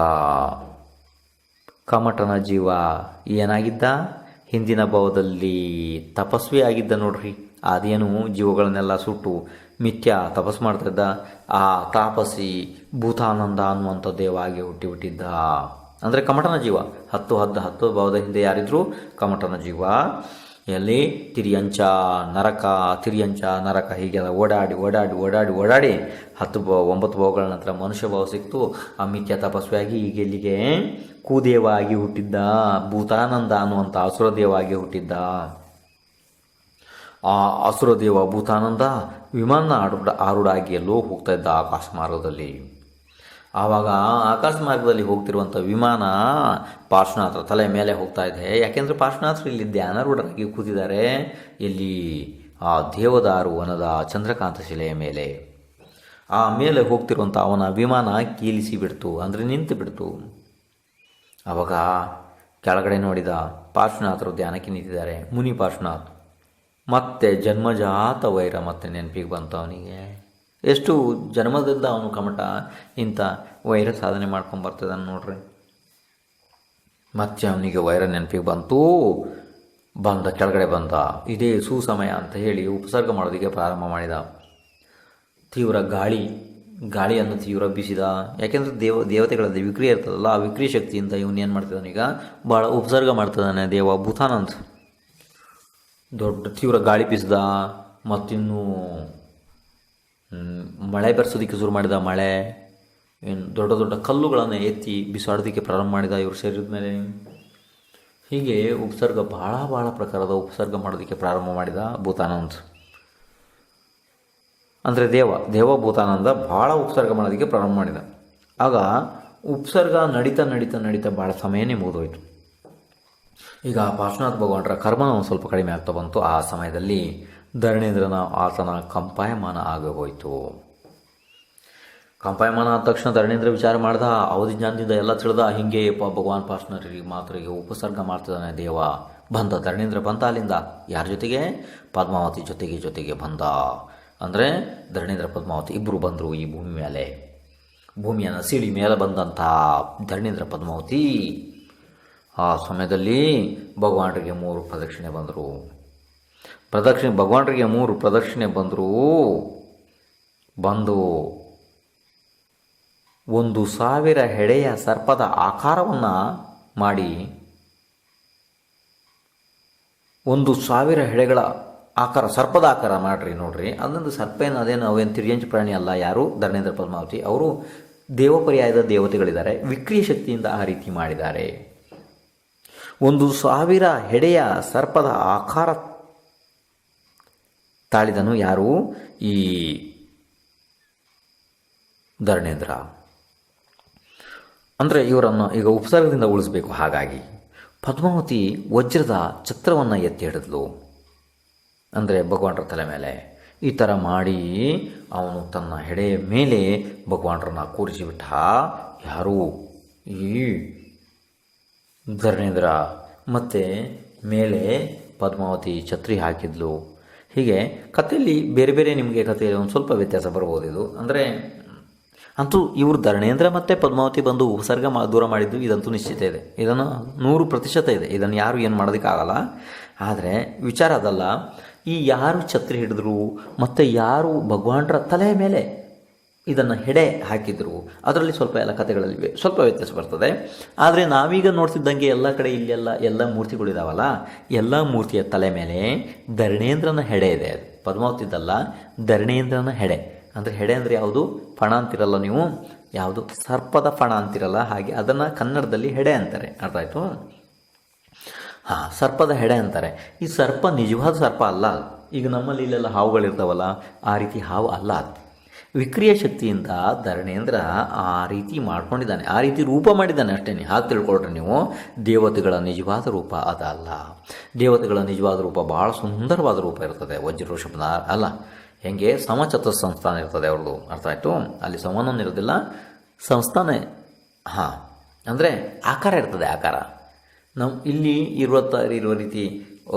ಕಮಟನ ಜೀವ ಏನಾಗಿದ್ದ? ಹಿಂದಿನ ಭಾವದಲ್ಲಿ ತಪಸ್ವಿ ಆಗಿದ್ದ ನೋಡ್ರಿ. ಅದೇನು ಜೀವಗಳನ್ನೆಲ್ಲ ಸುಟ್ಟು ಮಿಥ್ಯ ತಪಸ್ಸು ಮಾಡ್ತಿದ್ದ. ಆ ತಾಪಸಿ ಭೂತಾನಂದ ಅನ್ನುವಂಥ ದೇವಾಗಿ ಹುಟ್ಟಿಬಿಟ್ಟಿದ್ದ. ಅಂದರೆ ಕಮಟನ ಜೀವ. 10 ಭಾವದ ಹಿಂದೆ ಯಾರಿದ್ರು? ಕಮಟನ ಜೀವ. ಎಲ್ಲಿ? ತಿರ್ಯಂಚ ನರಕ ಹೀಗೆಲ್ಲ ಓಡಾಡಿ 9 ಭಾವಗಳ ನಂತರ ಮನುಷ್ಯ ಭಾವ ಸಿಕ್ತು. ಅಮಿತ್ಯ ತಪಸ್ವಿಯಾಗಿ ಈಗ ಇಲ್ಲಿಗೆ ಕೂದೇವ ಆಗಿ ಹುಟ್ಟಿದ್ದ, ಭೂತಾನಂದ ಅನ್ನುವಂಥ ಅಸುರದೇವ ಆಗಿ ಹುಟ್ಟಿದ್ದ. ಆ ಅಸುರದೇವ ಭೂತಾನಂದ ವಿಮಾನ ಆರುಡಾಗಿ ಎಲ್ಲೋ ಹೋಗ್ತಾ ಇದ್ದ ಆಕಾಶ ಮಾರ್ಗದಲ್ಲಿ. ಆವಾಗ ಆಕಾಶ ಮಾರ್ಗದಲ್ಲಿ ಹೋಗ್ತಿರುವಂಥ ವಿಮಾನ ಪಾರ್ಶ್ವನಾಥರ ತಲೆ ಮೇಲೆ ಹೋಗ್ತಾ ಇದೆ. ಯಾಕೆಂದರೆ ಪಾರ್ಶ್ವನಾಥರು ಇಲ್ಲಿ ಧ್ಯಾನಾರೂಢರಾಗಿ ಕೂತಿದ್ದಾರೆ. ಇಲ್ಲಿ ಆ ದೇವದಾರು ವನದ ಚಂದ್ರಕಾಂತ ಶಿಲೆಯ ಮೇಲೆ. ಆ ಮೇಲೆ ಹೋಗ್ತಿರುವಂಥ ಅವನ ವಿಮಾನ ಕೀಲಿಸಿ ಬಿಡ್ತು, ಅಂದರೆ ನಿಂತು ಬಿಡ್ತು. ಆವಾಗ ಕೆಳಗಡೆ ನೋಡಿದ ಪಾರ್ಶ್ವನಾಥರು ಧ್ಯಾನಕ್ಕೆ ನಿಂತಿದ್ದಾರೆ. ಮುನಿ ಪಾರ್ಶ್ವನಾಥ್. ಮತ್ತೆ ಜನ್ಮಜಾತ ವೈರ ಮತ್ತೆ ನೆನಪಿಗೆ ಬಂತು ಅವನಿಗೆ. ಎಷ್ಟು ಜನ್ಮದಿಂದ ಅವನು ಕಮಟ ಇಂಥ ವೈರ ಸಾಧನೆ ಮಾಡ್ಕೊಂಬರ್ತಿದ್ದಾನೆ ನೋಡ್ರಿ. ಮತ್ತೆ ಅವನಿಗೆ ವೈರ ನೆನಪಿಗೆ ಕೆಳಗಡೆ ಬಂದ. ಇದೇ ಸುಸಮಯ ಅಂತ ಹೇಳಿ ಉಪಸರ್ಗ ಮಾಡೋದಕ್ಕೆ ಪ್ರಾರಂಭ ಮಾಡಿದ. ತೀವ್ರ ಗಾಳಿಯನ್ನು ತೀವ್ರ ಬೀಸಿದ. ಯಾಕೆಂದರೆ ದೇವತೆಗಳಲ್ಲಿ ವಿಕ್ರಿಯೆ ಇರ್ತದಲ್ಲ, ಆ ವಿಕ್ರಿಯ ಶಕ್ತಿಯಿಂದ ಇವನು ಏನು ಮಾಡ್ತಿದ್ದಾನೆ, ಈಗ ಭಾಳ ಉಪಸರ್ಗ ಮಾಡ್ತಿದ್ದಾನೆ ದೇವ ಭೂತಾನಂದ್. ದೊಡ್ಡ ತೀವ್ರ ಗಾಳಿ ಬೀಸಿದ. ಮತ್ತಿನ್ನು ಮಳೆ ಬರ್ಸೋದಕ್ಕೆ ಶುರು ಮಾಡಿದ. ಮಳೆ ದೊಡ್ಡ ದೊಡ್ಡ ಕಲ್ಲುಗಳನ್ನು ಎತ್ತಿ ಬಿಸಾಡೋದಕ್ಕೆ ಪ್ರಾರಂಭ ಮಾಡಿದ ಇವ್ರ ಶರೀರದ ಮೇಲೆ. ಹೀಗೆ ಉಪಸರ್ಗ ಭಾಳ ಪ್ರಕಾರದ ಉಪಸರ್ಗ ಮಾಡೋದಕ್ಕೆ ಪ್ರಾರಂಭ ಮಾಡಿದ ಭೂತಾನಂದ್. ಅಂದರೆ ದೇವ ಭೂತಾನಂದ ಭಾಳ ಉಪಸರ್ಗ ಮಾಡೋದಕ್ಕೆ ಪ್ರಾರಂಭ ಮಾಡಿದ. ಆಗ ಉಪಸರ್ಗ ನಡೀತಾ ಭಾಳ ಸಮಯನೇ ಮುಗಿದೋಯ್ತು. ಈಗ ಪಾರ್ಶ್ವನಾಥ ಭಗವಾನರ ಕರ್ಮ ಸ್ವಲ್ಪ ಕಡಿಮೆ ಆಗ್ತಾ ಬಂತು. ಆ ಸಮಯದಲ್ಲಿ ಧರಣೇಂದ್ರನ ಆತನ ಕಂಪಾಯಮಾನ ಆಗೋಯ್ತು. ಕಂಪಾಯಮಾನ ಆದ ತಕ್ಷಣ ಧರಣೇಂದ್ರ ವಿಚಾರ ಮಾಡ್ದ, ಅವಧಿ ಜ್ಞಾನದಿಂದ ಎಲ್ಲ ತಿಳಿದ. ಹಿಂಗೆ ಭಗವಾನ್ ಪಾರ್ಶ್ವನಾಥರಿಗೆ ಮಾತರಿಗೆ ಉಪಸರ್ಗ ಮಾಡ್ತಿದ್ದಾನೆ ದೇವ. ಬಂದ ಧರಣೇಂದ್ರ ಬಂದ ಅಲ್ಲಿಂದ. ಯಾರ ಜೊತೆಗೆ? ಪದ್ಮಾವತಿ ಜೊತೆಗೆ ಬಂದ. ಅಂದರೆ ಧರಣೇಂದ್ರ ಪದ್ಮಾವತಿ ಇಬ್ಬರು ಬಂದರು ಈ ಭೂಮಿ ಮೇಲೆ. ಭೂಮಿಯನ್ನು ಸೀಳಿ ಮೇಲೆ ಬಂದಂಥ ಧರಣೇಂದ್ರ ಪದ್ಮಾವತಿ ಆ ಸಮಯದಲ್ಲಿ ಭಗವಾನರಿಗೆ 3 ಪ್ರದಕ್ಷಿಣೆ ಬಂದರು. ಭಗವಾನರಿಗೆ 3 ಪ್ರದಕ್ಷಿಣೆ ಬಂದು 1,000 ಹೆಡೆಯ ಸರ್ಪದ ಆಕಾರವನ್ನು ಮಾಡಿ 1,000 ಹೆಡೆಗಳ ಆಕಾರ, ಸರ್ಪದ ಆಕಾರ ಮಾಡ್ರಿ ನೋಡ್ರಿ. ಅದೊಂದು ಸರ್ಪ ಅವೇನು ತಿರ್ಯಂಚು ಪ್ರಾಣಿ ಅಲ್ಲ. ಯಾರು? ಧರಣೇಂದ್ರ ಪದ್ಮಾವತಿ. ಅವರು ದೇವಪರ್ಯಾಯದ ದೇವತೆಗಳಿದ್ದಾರೆ. ವಿಕ್ರಿಯ ಶಕ್ತಿಯಿಂದ ಆ ರೀತಿ ಮಾಡಿದ್ದಾರೆ. 1,000 ಹೆಡೆಯ ಸರ್ಪದ ಆಕಾರ ತಾಳಿದನು ಯಾರು? ಈ ಧರಣೇಂದ್ರ. ಅಂದರೆ ಇವರನ್ನು ಈಗ ಉಪಸರ್ಗದಿಂದ ಉಳಿಸಬೇಕು. ಹಾಗಾಗಿ ಪದ್ಮಾವತಿ ವಜ್ರದ ಛತ್ರವನ್ನು ಎತ್ತಿ ಹಿಡಿದ್ಲು, ಅಂದರೆ ಭಗವಾನರ ತಲೆ ಮೇಲೆ. ಈ ಥರ ಮಾಡಿ ಅವನು ತನ್ನ ಹೆಡೆಯ ಮೇಲೆ ಭಗವಾನರನ್ನು ಕೂರಿಸಿಬಿಟ್ಟ. ಯಾರು? ಈ ಧರಣೇಂದ್ರ. ಮತ್ತು ಮೇಲೆ ಪದ್ಮಾವತಿ ಛತ್ರಿ ಹಾಕಿದ್ಲು. ಹೀಗೆ ಕಥೆಯಲ್ಲಿ ಬೇರೆ ನಿಮಗೆ ಕಥೆಯಲ್ಲಿ ಒಂದು ಸ್ವಲ್ಪ ವ್ಯತ್ಯಾಸ ಬರ್ಬೋದು. ಇದು ಅಂದರೆ ಅಂತೂ ಇವರು ಧರಣೇಂದ್ರ ಮತ್ತು ಪದ್ಮಾವತಿ ಬಂದು ಉಪಸರ್ಗ ದೂರ ಮಾಡಿದ್ದು ಇದಂತೂ ನಿಶ್ಚಿತ ಇದೆ. ಇದನ್ನು 100% ಇದೆ. ಇದನ್ನು ಯಾರು ಏನು ಮಾಡೋದಕ್ಕಾಗಲ್ಲ. ಆದರೆ ವಿಚಾರ ಅದಲ್ಲ, ಈ ಯಾರು ಛತ್ರಿ ಹಿಡಿದ್ರು ಮತ್ತು ಯಾರು ಭಗವಾನರ ತಲೆಯ ಮೇಲೆ ಇದನ್ನು ಹೆಡೆ ಹಾಕಿದ್ರು, ಅದರಲ್ಲಿ ಸ್ವಲ್ಪ ಎಲ್ಲ ಕಥೆಗಳಲ್ಲಿ ಸ್ವಲ್ಪ ವ್ಯತ್ಯಾಸ ಬರ್ತದೆ. ಆದರೆ ನಾವೀಗ ನೋಡ್ತಿದ್ದಂಗೆ ಎಲ್ಲ ಕಡೆ ಇಲ್ಲೆಲ್ಲ ಎಲ್ಲ ಮೂರ್ತಿಗಳಿದಾವಲ್ಲ, ಎಲ್ಲ ಮೂರ್ತಿಯ ತಲೆ ಮೇಲೆ ಧರಣೇಂದ್ರನ ಹೆಡೆ ಇದೆ. ಪದ್ಮಾವತಿದ್ದಲ್ಲ, ಧರಣೇಂದ್ರನ ಹೆಡೆ. ಅಂದರೆ ಹೆಡೆ ಅಂದರೆ ಯಾವುದು? ಫಣ ಅಂತಿರಲ್ಲ ನೀವು, ಯಾವುದು ಸರ್ಪದ ಫಣ ಅಂತಿರಲ್ಲ, ಹಾಗೆ ಅದನ್ನು ಕನ್ನಡದಲ್ಲಿ ಹೆಡೆ ಅಂತಾರೆ. ಅರ್ಥ ಆಯಿತು? ಸರ್ಪದ ಹೆಡೆ ಅಂತಾರೆ. ಈ ಸರ್ಪ ನಿಜವಾದ ಸರ್ಪ ಅಲ್ಲ. ಈಗ ನಮ್ಮಲ್ಲಿ ಇಲ್ಲೆಲ್ಲ ಹಾವುಗಳಿರ್ತಾವಲ್ಲ, ಆ ರೀತಿ ಹಾವು ಅಲ್ಲ. ವಿಕ್ರಿಯ ಶಕ್ತಿಯಿಂದ ಧರಣೇಂದ್ರ ಆ ರೀತಿ ಮಾಡ್ಕೊಂಡಿದ್ದಾನೆ, ಆ ರೀತಿ ರೂಪ ಮಾಡಿದ್ದಾನೆ ಅಷ್ಟೇ. ಹಾಗೆ ತಿಳ್ಕೊಳ್ರಿ ನೀವು. ದೇವತೆಗಳ ನಿಜವಾದ ರೂಪ ಅದಲ್ಲ. ದೇವತೆಗಳ ನಿಜವಾದ ರೂಪ ಭಾಳ ಸುಂದರವಾದ ರೂಪ ಇರ್ತದೆ. ವಜ್ರಋಷಭನ ಅಲ್ಲ, ಹೆಂಗೆ ಸಮಚತುರ್ ಸಂಸ್ಥಾನ ಇರ್ತದೆ ಅವ್ರದ್ದು. ಅರ್ಥ ಆಯಿತು? ಅಲ್ಲಿ ಸಮನೊಂದು ಇರೋದಿಲ್ಲ, ಸಂಸ್ಥಾನ. ಅಂದರೆ ಆಕಾರ ಇರ್ತದೆ. ಆಕಾರ ನಾವು ಇಲ್ಲಿ ಇರುವ ರೀತಿ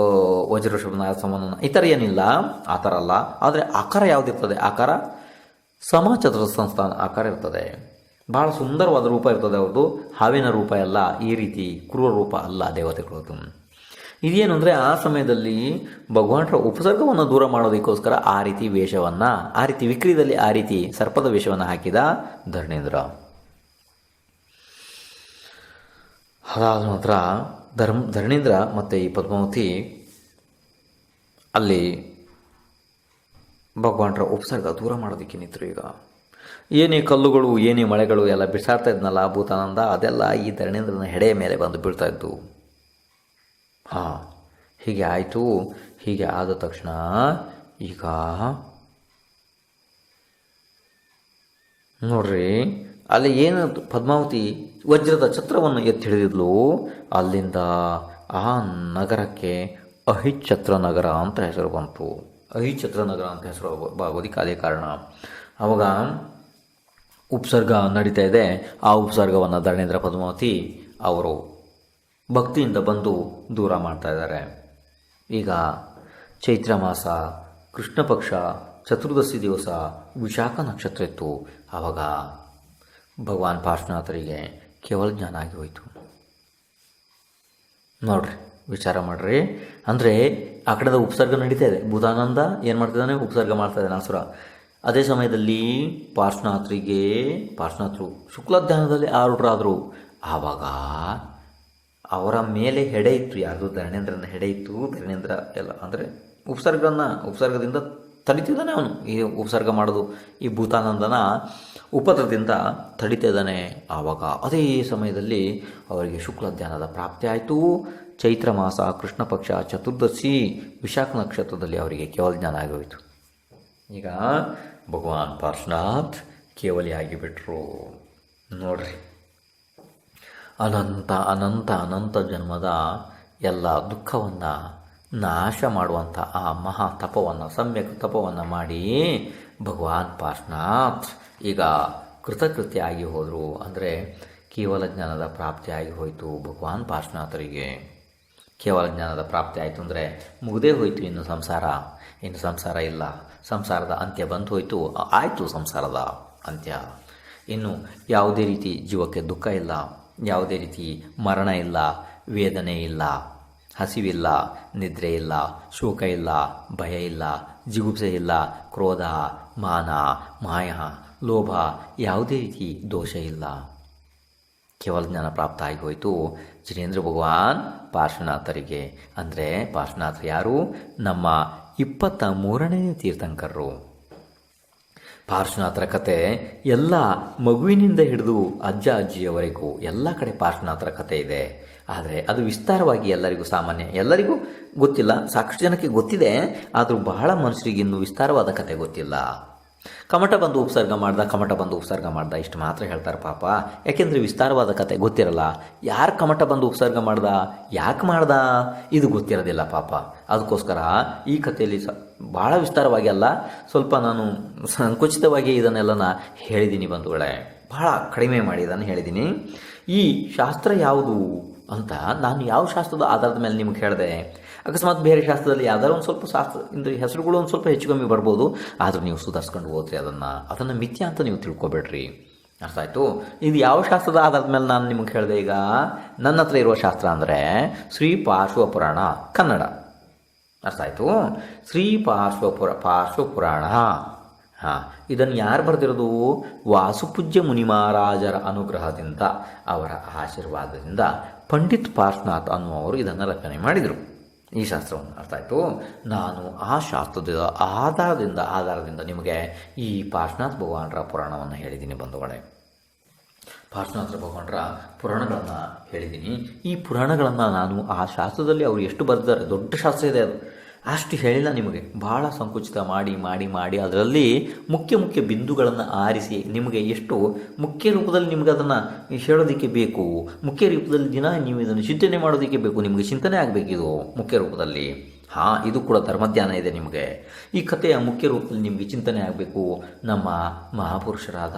ವಜ್ರಋಷಭನ ಸಮನ ಈ ಥರ ಏನಿಲ್ಲ, ಆ ಥರ ಅಲ್ಲ. ಆದರೆ ಆಕಾರ ಯಾವುದಿರ್ತದೆ? ಆಕಾರ ಸಮಚತುರ ಸಂಸ್ಥಾನ ಆಕಾರ ಇರ್ತದೆ. ಭಾಳ ಸುಂದರವಾದ ರೂಪ ಇರ್ತದೆ ಅವ್ರದ್ದು. ಹಾವಿನ ರೂಪ ಎಲ್ಲ, ಈ ರೀತಿ ಕ್ರೂರ ರೂಪ ಅಲ್ಲ ದೇವತೆಗಳದ್ದು. ಇದೇನು ಅಂದರೆ ಆ ಸಮಯದಲ್ಲಿ ಭಗವಾನರ ಉಪಸರ್ಗವನ್ನು ದೂರ ಮಾಡೋದಕ್ಕೋಸ್ಕರ ಆ ರೀತಿ ವೇಷವನ್ನು, ಆ ರೀತಿ ವಿಕ್ರಿಯದಲ್ಲಿ ಆ ರೀತಿ ಸರ್ಪದ ವೇಷವನ್ನು ಹಾಕಿದ ಧರಣೇಂದ್ರ. ಅದಾದ ನಂತರ ಧರಣೀಂದ್ರ ಮತ್ತು ಈ ಪದ್ಮಾವತಿ ಅಲ್ಲಿ ಭಗವಾನರ ಉಪಸರ್ಗ ದೂರ ಮಾಡೋದಕ್ಕೆ ನಿಂತರು. ಈಗ ಏನೇ ಕಲ್ಲುಗಳು ಏನೇ ಮಳೆಗಳು ಎಲ್ಲ ಬಿಸಾಡ್ತಾ ಇದ್ನಲ್ಲ ಭೂತಾನಂದ, ಅದೆಲ್ಲ ಈ ಧರಣೇಂದ್ರನ ಹೆಡೆಯ ಮೇಲೆ ಬಂದು ಬೀಳ್ತಾ ಇದ್ದು. ಹಾಂ, ಹೀಗೆ ಆಯಿತು. ಹೀಗೆ ಆದ ತಕ್ಷಣ ಈಗ ನೋಡ್ರಿ, ಅಲ್ಲಿ ಏನು ಪದ್ಮಾವತಿ ವಜ್ರದ ಛತ್ರವನ್ನು ಎತ್ತಿ ಹಿಡಿದಿದ್ಲು, ಅಲ್ಲಿಂದ ಆ ನಗರಕ್ಕೆ ಅಹಿಚ್ಛತ್ರ ನಗರ ಅಂತ ಹೆಸರು ಬಂತು. ಅಹಿಚ್ಛತ್ರ ನಗರ ಅಂತ ಹೆಸರು ಆಗೋದಕ್ಕೆ ಅದೇ ಕಾರಣ. ಅವಾಗ ಉಪಸರ್ಗ ನಡೀತಾ ಇದೆ. ಆ ಉಪಸರ್ಗವನ್ನು ಧರಣೇಂದ್ರ ಪದ್ಮಾವತಿ ಅವರು ಭಕ್ತಿಯಿಂದ ಬಂದು ದೂರ ಮಾಡ್ತಾ ಇದ್ದಾರೆ. ಈಗ ಚೈತ್ರ ಮಾಸ, ಕೃಷ್ಣ ಪಕ್ಷ, ಚತುರ್ದಶಿ ದಿವಸ, ವಿಶಾಖ ನಕ್ಷತ್ರ ಇತ್ತು. ಆವಾಗ ಭಗವಾನ್ ಪಾರ್ಶ್ವನಾಥರಿಗೆ ಕೇವಲ ಜ್ಞಾನ ಆಗಿ ಹೋಯಿತು. ನೋಡ್ರಿ, ವಿಚಾರ ಮಾಡ್ರಿ. ಅಂದರೆ ಆ ಕಡೆದ ಉಪಸರ್ಗ ನಡೀತಾ ಇದೆ. ಭೂತಾನಂದ ಏನು ಮಾಡ್ತಿದ್ದಾನೆ? ಉಪಸರ್ಗ ಮಾಡ್ತಾ ಇದ್ದಾನೆ ಅಸುರ. ಅದೇ ಸಮಯದಲ್ಲಿ ಪಾರ್ಶ್ವನಾಥರು ಶುಕ್ಲಧ್ಯಾನದಲ್ಲಿ ಆರೂಢರಾದರು. ಆವಾಗ ಅವರ ಮೇಲೆ ಹೆಡೆ ಇತ್ತು. ಯಾರ್ದು? ಧರಣೇಂದ್ರನ ಹೆಡೆ ಇತ್ತು. ಧರಣೇಂದ್ರ ಎಲ್ಲ ಅಂದರೆ ಉಪಸರ್ಗದಿಂದ ತಡಿತಿದ್ದಾನೆ ಅವನು. ಈ ಉಪಸರ್ಗ ಮಾಡೋದು ಈ ಭೂತಾನಂದನ ಉಪದ್ರದಿಂದ ತಡಿತಾ ಇದ್ದಾನೆ. ಆವಾಗ ಅದೇ ಸಮಯದಲ್ಲಿ ಅವರಿಗೆ ಶುಕ್ಲಧ್ಯಾನದ ಪ್ರಾಪ್ತಿ ಆಯಿತು. ಚೈತ್ರ ಮಾಸ, ಕೃಷ್ಣ ಪಕ್ಷ, ಚತುರ್ದಶಿ, ವಿಶಾಖ ನಕ್ಷತ್ರದಲ್ಲಿ ಅವರಿಗೆ ಕೇವಲ ಜ್ಞಾನ ಆಗೋಯಿತು. ಈಗ ಭಗವಾನ್ ಪಾರ್ಶ್ವನಾಥ್ ಕೇವಲಿಯಾಗಿ ಬಿಟ್ಟರು. ನೋಡ್ರಿ, ಅನಂತ ಅನಂತ ಅನಂತ ಜನ್ಮದ ಎಲ್ಲ ದುಃಖವನ್ನು ನಾಶ ಮಾಡುವಂಥ ಆ ಮಹಾ ತಪವನ್ನು, ಸಮ್ಯಕ್ ತಪವನ್ನು ಮಾಡಿ ಭಗವಾನ್ ಪಾರ್ಶ್ವನಾಥ್ ಈಗ ಕೃತಕೃತ್ಯ ಆಗಿ ಹೋದರು. ಅಂದರೆ ಕೇವಲ ಜ್ಞಾನದ ಪ್ರಾಪ್ತಿ ಆಗಿ ಹೋಯಿತು ಭಗವಾನ್ ಪಾರ್ಶ್ವನಾಥರಿಗೆ. ಕೇವಲ ಜ್ಞಾನದ ಪ್ರಾಪ್ತಿ ಆಯಿತು ಅಂದರೆ ಮುಗದೇ ಹೋಯಿತು. ಇನ್ನು ಸಂಸಾರ ಇಲ್ಲ. ಸಂಸಾರದ ಅಂತ್ಯ ಬಂದು ಹೋಯಿತು. ಆಯಿತು ಸಂಸಾರದ ಅಂತ್ಯ. ಇನ್ನು ಯಾವುದೇ ರೀತಿ ಜೀವಕ್ಕೆ ದುಃಖ ಇಲ್ಲ, ಯಾವುದೇ ರೀತಿ ಮರಣ ಇಲ್ಲ, ವೇದನೆ ಇಲ್ಲ, ಹಸಿವಿಲ್ಲ, ನಿದ್ರೆ ಇಲ್ಲ, ಶೋಕ ಇಲ್ಲ, ಭಯ ಇಲ್ಲ, ಜಿಗುಪ್ಸೆ ಇಲ್ಲ, ಕ್ರೋಧ, ಮಾನ, ಮಾಯ, ಲೋಭ, ಯಾವುದೇ ರೀತಿ ದೋಷ ಇಲ್ಲ. ಕೇವಲ ಜ್ಞಾನ ಪ್ರಾಪ್ತ ಆಗಿ ಹೋಯಿತು ಜಿನೇಂದ್ರ ಭಗವಾನ್ ಪಾರ್ಶ್ವನಾಥರಿಗೆ. ಅಂದರೆ ಪಾರ್ಶ್ವನಾಥರು ಯಾರು? ನಮ್ಮ 23ನೇ ತೀರ್ಥಂಕರರು. ಪಾರ್ಶ್ವನಾಥರ ಕತೆ ಎಲ್ಲ ಮಗುವಿನಿಂದ ಹಿಡಿದು ಅಜ್ಜ ಅಜ್ಜಿಯವರೆಗೂ ಎಲ್ಲ ಕಡೆ ಪಾರ್ಶ್ವನಾಥರ ಕತೆ ಇದೆ. ಆದರೆ ಅದು ವಿಸ್ತಾರವಾಗಿ ಎಲ್ಲರಿಗೂ ಗೊತ್ತಿಲ್ಲ. ಸಾಕಷ್ಟು ಜನಕ್ಕೆ ಗೊತ್ತಿದೆ, ಆದರೂ ಬಹಳ ಮನುಷ್ಯರಿಗೆ ಇನ್ನೂ ವಿಸ್ತಾರವಾದ ಕತೆ ಗೊತ್ತಿಲ್ಲ. ಕಮಟ ಬಂದು ಉಪಸರ್ಗ ಮಾಡ್ದ ಇಷ್ಟು ಮಾತ್ರ ಹೇಳ್ತಾರೆ ಪಾಪ. ಯಾಕೆಂದರೆ ವಿಸ್ತಾರವಾದ ಕತೆ ಗೊತ್ತಿರಲ್ಲ. ಯಾರು ಕಮಟ ಬಂದು ಉಪಸರ್ಗ ಮಾಡ್ದ, ಯಾಕೆ ಮಾಡ್ದ, ಇದು ಗೊತ್ತಿರೋದಿಲ್ಲ ಪಾಪ. ಅದಕ್ಕೋಸ್ಕರ ಈ ಕಥೆಯಲ್ಲಿ ಭಾಳ ವಿಸ್ತಾರವಾಗಿ ಅಲ್ಲ, ಸ್ವಲ್ಪ ನಾನು ಸಂಕುಚಿತವಾಗಿ ಇದನ್ನೆಲ್ಲ ಹೇಳಿದ್ದೀನಿ ಬಂಧುಗಳೇ. ಬಹಳ ಕಡಿಮೆ ಮಾಡಿ ಇದನ್ನು ಹೇಳಿದ್ದೀನಿ. ಈ ಶಾಸ್ತ್ರ ಯಾವುದು ಅಂತ ನಾನು ಯಾವ ಶಾಸ್ತ್ರದ ಆಧಾರದ ಮೇಲೆ ನಿಮ್ಗೆ ಹೇಳಿದೆ. ಅಕಸ್ಮಾತ್ ಬೇರೆ ಶಾಸ್ತ್ರದಲ್ಲಿ ಯಾವ್ದಾದ್ರು ಒಂದು ಸ್ವಲ್ಪ ಶಾಸ್ತ್ರ ಹೆಸರುಗಳು ಒಂದು ಸ್ವಲ್ಪ ಹೆಚ್ಚು ಕಮ್ಮಿ ಬರ್ಬೋದು. ಆದರೂ ನೀವು ಸುಧಾರಿಸ್ಕೊಂಡು ಹೋದ್ರಿ ಅದನ್ನು ಮಿಥ್ಯ ಅಂತ ನೀವು ತಿಳ್ಕೊಬೇಡ್ರಿ. ಅರ್ಥ ಆಯಿತು? ಇದು ಯಾವ ಶಾಸ್ತ್ರದ ಆಧಾರದ ಮೇಲೆ ನಾನು ನಿಮಗೆ ಹೇಳಿದೆ. ಈಗ ನನ್ನ ಹತ್ರ ಇರುವ ಶಾಸ್ತ್ರ ಅಂದರೆ ಶ್ರೀ ಪಾರ್ಶ್ವಪುರಾಣ ಕನ್ನಡ. ಅರ್ಥ ಆಯಿತು? ಶ್ರೀ ಪಾರ್ಶ್ವಪುರಾಣ. ಹಾಂ, ಇದನ್ನು ಯಾರು ಬರೆದಿರೋದು? ವಾಸುಪೂಜ್ಯ ಮುನಿಮಹಾರಾಜರ ಅನುಗ್ರಹದಿಂದ, ಅವರ ಆಶೀರ್ವಾದದಿಂದ ಪಂಡಿತ್ ಪಾರ್ಶ್ವನಾಥ್ ಅನ್ನುವರು ಇದನ್ನು ರಚನೆ ಮಾಡಿದರು, ಈ ಶಾಸ್ತ್ರವನ್ನು. ಅರ್ಥ ಆಯಿತು? ನಾನು ಆ ಶಾಸ್ತ್ರದ ಆಧಾರದಿಂದ ನಿಮಗೆ ಈ ಪಾರ್ಶ್ವನಾಥ್ ಭಗವಾನರ ಪುರಾಣವನ್ನು ಹೇಳಿದ್ದೀನಿ ಬಂಧುಗಳೇ. ಪಾರ್ಶ್ವನಾಥರ ಭಗವಾನರ ಪುರಾಣಗಳನ್ನು ಹೇಳಿದ್ದೀನಿ. ಈ ಪುರಾಣಗಳನ್ನು ನಾನು ಆ ಶಾಸ್ತ್ರದಲ್ಲಿ ಅವರು ಎಷ್ಟು ಬರೆದಿದ್ದಾರೆ, ದೊಡ್ಡ ಶಾಸ್ತ್ರ ಇದೆ ಅದು, ಅಷ್ಟು ಹೇಳಿಲ್ಲ ನಿಮಗೆ. ಭಾಳ ಸಂಕುಚಿತ ಮಾಡಿ ಅದರಲ್ಲಿ ಮುಖ್ಯ ಬಿಂದುಗಳನ್ನು ಆರಿಸಿ ನಿಮಗೆ ಎಷ್ಟು ಮುಖ್ಯ ರೂಪದಲ್ಲಿ ನಿಮಗೆ ಅದನ್ನು ಹೇಳೋದಕ್ಕೆ ಬೇಕು, ಮುಖ್ಯ ರೂಪದಲ್ಲಿ ದಿನ ನೀವು ಇದನ್ನು ಚಿಂತನೆ ಮಾಡೋದಕ್ಕೆ ಬೇಕು, ನಿಮಗೆ ಚಿಂತನೆ ಆಗಬೇಕಿದು ಮುಖ್ಯ ರೂಪದಲ್ಲಿ. ಹಾಂ, ಇದು ಕೂಡ ಧರ್ಮಧ್ಯಾನ ಇದೆ ನಿಮಗೆ. ಈ ಕಥೆಯ ಮುಖ್ಯ ರೂಪದಲ್ಲಿ ನಿಮಗೆ ಚಿಂತನೆ ಆಗಬೇಕು. ನಮ್ಮ ಮಹಾಪುರುಷರಾದ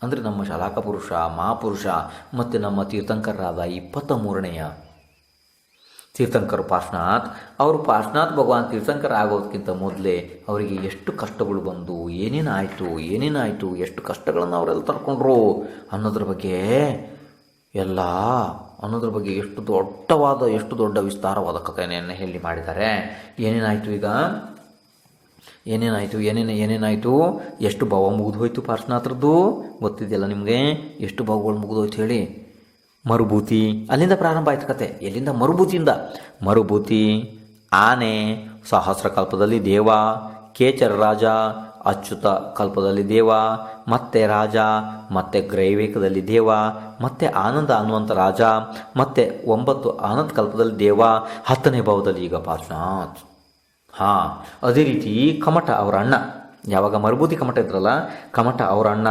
ಅಂದರೆ ನಮ್ಮ ಶಲಾಕ ಪುರುಷ, ಮಹಾಪುರುಷ ಮತ್ತು ನಮ್ಮ ತೀರ್ಥಂಕರರಾದ 23ನೇ ತೀರ್ಥಂಕರ್ ಪಾರ್ಶ್ವನಾಥ್. ಅವರು ಪಾರ್ಶ್ವನಾಥ್ ಭಗವಾನ್ ತೀರ್ಥಂಕರ ಆಗೋದಕ್ಕಿಂತ ಮೊದಲೇ ಅವರಿಗೆ ಎಷ್ಟು ಕಷ್ಟಗಳು ಬಂದು ಏನೇನಾಯಿತು, ಎಷ್ಟು ಕಷ್ಟಗಳನ್ನು ಅವರೆಲ್ಲ ತರ್ಕೊಂಡ್ರು ಅನ್ನೋದ್ರ ಬಗ್ಗೆ ಎಷ್ಟು ದೊಡ್ಡ ವಿಸ್ತಾರವಾದ ಕಥೆಯನ್ನು ಹೇಳಿ ಮಾಡಿದ್ದಾರೆ. ಏನೇನಾಯಿತು, ಎಷ್ಟು ಭಾವ ಮುಗಿದು ಹೋಯ್ತು ಪಾರ್ಶ್ವನಾಥರದ್ದು ಗೊತ್ತಿದೆಯಲ್ಲ ನಿಮಗೆ. ಎಷ್ಟು ಭಾವಗಳು ಮುಗಿದೋಯ್ತು ಹೇಳಿ. ಮರುಭೂತಿ, ಅಲ್ಲಿಂದ ಪ್ರಾರಂಭ ಆಯ್ತು ಕತೆ. ಎಲ್ಲಿಂದ? ಮರುಭೂತಿಯಿಂದ. ಮರುಭೂತಿ, ಆನೆ, ಸಹಸ್ರ ಕಲ್ಪದಲ್ಲಿ ದೇವ, ಕೇಚರ ರಾಜ, ಅಚ್ಯುತ ಕಲ್ಪದಲ್ಲಿ ದೇವ, ಮತ್ತೆ ರಾಜ, ಮತ್ತೆ ಗ್ರೈವೇಕದಲ್ಲಿ ದೇವ, ಮತ್ತೆ ಆನಂದ ಅನ್ನುವಂಥ ರಾಜ, ಮತ್ತೆ 9 ಆನಂದ ಕಲ್ಪದಲ್ಲಿ ದೇವ, 10ನೇ ಭಾವದಲ್ಲಿ ಈಗ ಪಾರ್ಶ್ವನಾಥ್. ಹಾಂ, ಅದೇ ರೀತಿ ಕಮಟ ಅವರ ಅಣ್ಣ, ಯಾವಾಗ ಮರುಭೂತಿ ಕಮಟ ಇದ್ರಲ್ಲ, ಕಮಟ ಅವರ ಅಣ್ಣ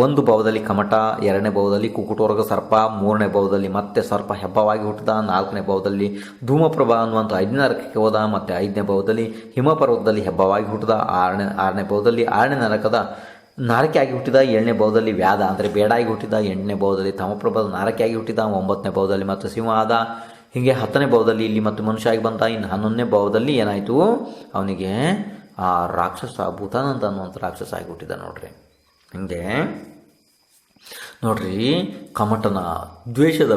ಒಂದು ಭಾವದಲ್ಲಿ ಕಮಟ, 2ನೇ ಭಾವದಲ್ಲಿ ಕುಕುಟೋರ್ಗ ಸರ್ಪ, 3ನೇ ಭಾವದಲ್ಲಿ ಮತ್ತೆ ಸರ್ಪ ಹೆಬ್ಬವಾಗಿ ಹುಟ್ಟಿದ, 4ನೇ ಭಾವದಲ್ಲಿ ಧೂಮಪ್ರಭಾ ಅನ್ನುವಂಥ 5ನೇ ನರಕಕ್ಕೆ ಹೋದ, ಮತ್ತು 5ನೇ ಭಾವದಲ್ಲಿ ಹಿಮಪರ್ವತದಲ್ಲಿ ಹೆಬ್ಬವಾಗಿ ಹುಟ್ಟಿದ, 6ನೇ ಭಾವದಲ್ಲಿ 6ನೇ ನರಕದ ನಾರಕಿಯಾಗಿ ಹುಟ್ಟಿದ, 7ನೇ ಭಾವದಲ್ಲಿ ವ್ಯಾಧ ಅಂದರೆ ಬೇಡಾಗಿ ಹುಟ್ಟಿದ, 8ನೇ ಭಾವದಲ್ಲಿ ತಮಪ್ರಭದ ನಾರಕಿಯಾಗಿ ಹುಟ್ಟಿದ, 9ನೇ ಭಾವದಲ್ಲಿ ಮತ್ತೆ ಸಿಂಹ ಆದ. ಹೀಗೆ 10ನೇ ಭಾವದಲ್ಲಿ ಇಲ್ಲಿ ಮತ್ತೆ ಮನುಷ್ಯ ಆಗಿ ಬಂದ. ಇನ್ನು 11ನೇ ಭಾವದಲ್ಲಿ ಏನಾಯಿತು, ಅವನಿಗೆ ಆ ರಾಕ್ಷಸ ಭೂತಾನಂದ ಅನ್ನುವಂಥ ರಾಕ್ಷಸ ಆಗಿ ಹುಟ್ಟಿದ. ನೋಡ್ರಿ, ಹಿಂಗೆ ನೋಡ್ರಿ, ಕಮಟನ ದ್ವೇಷದ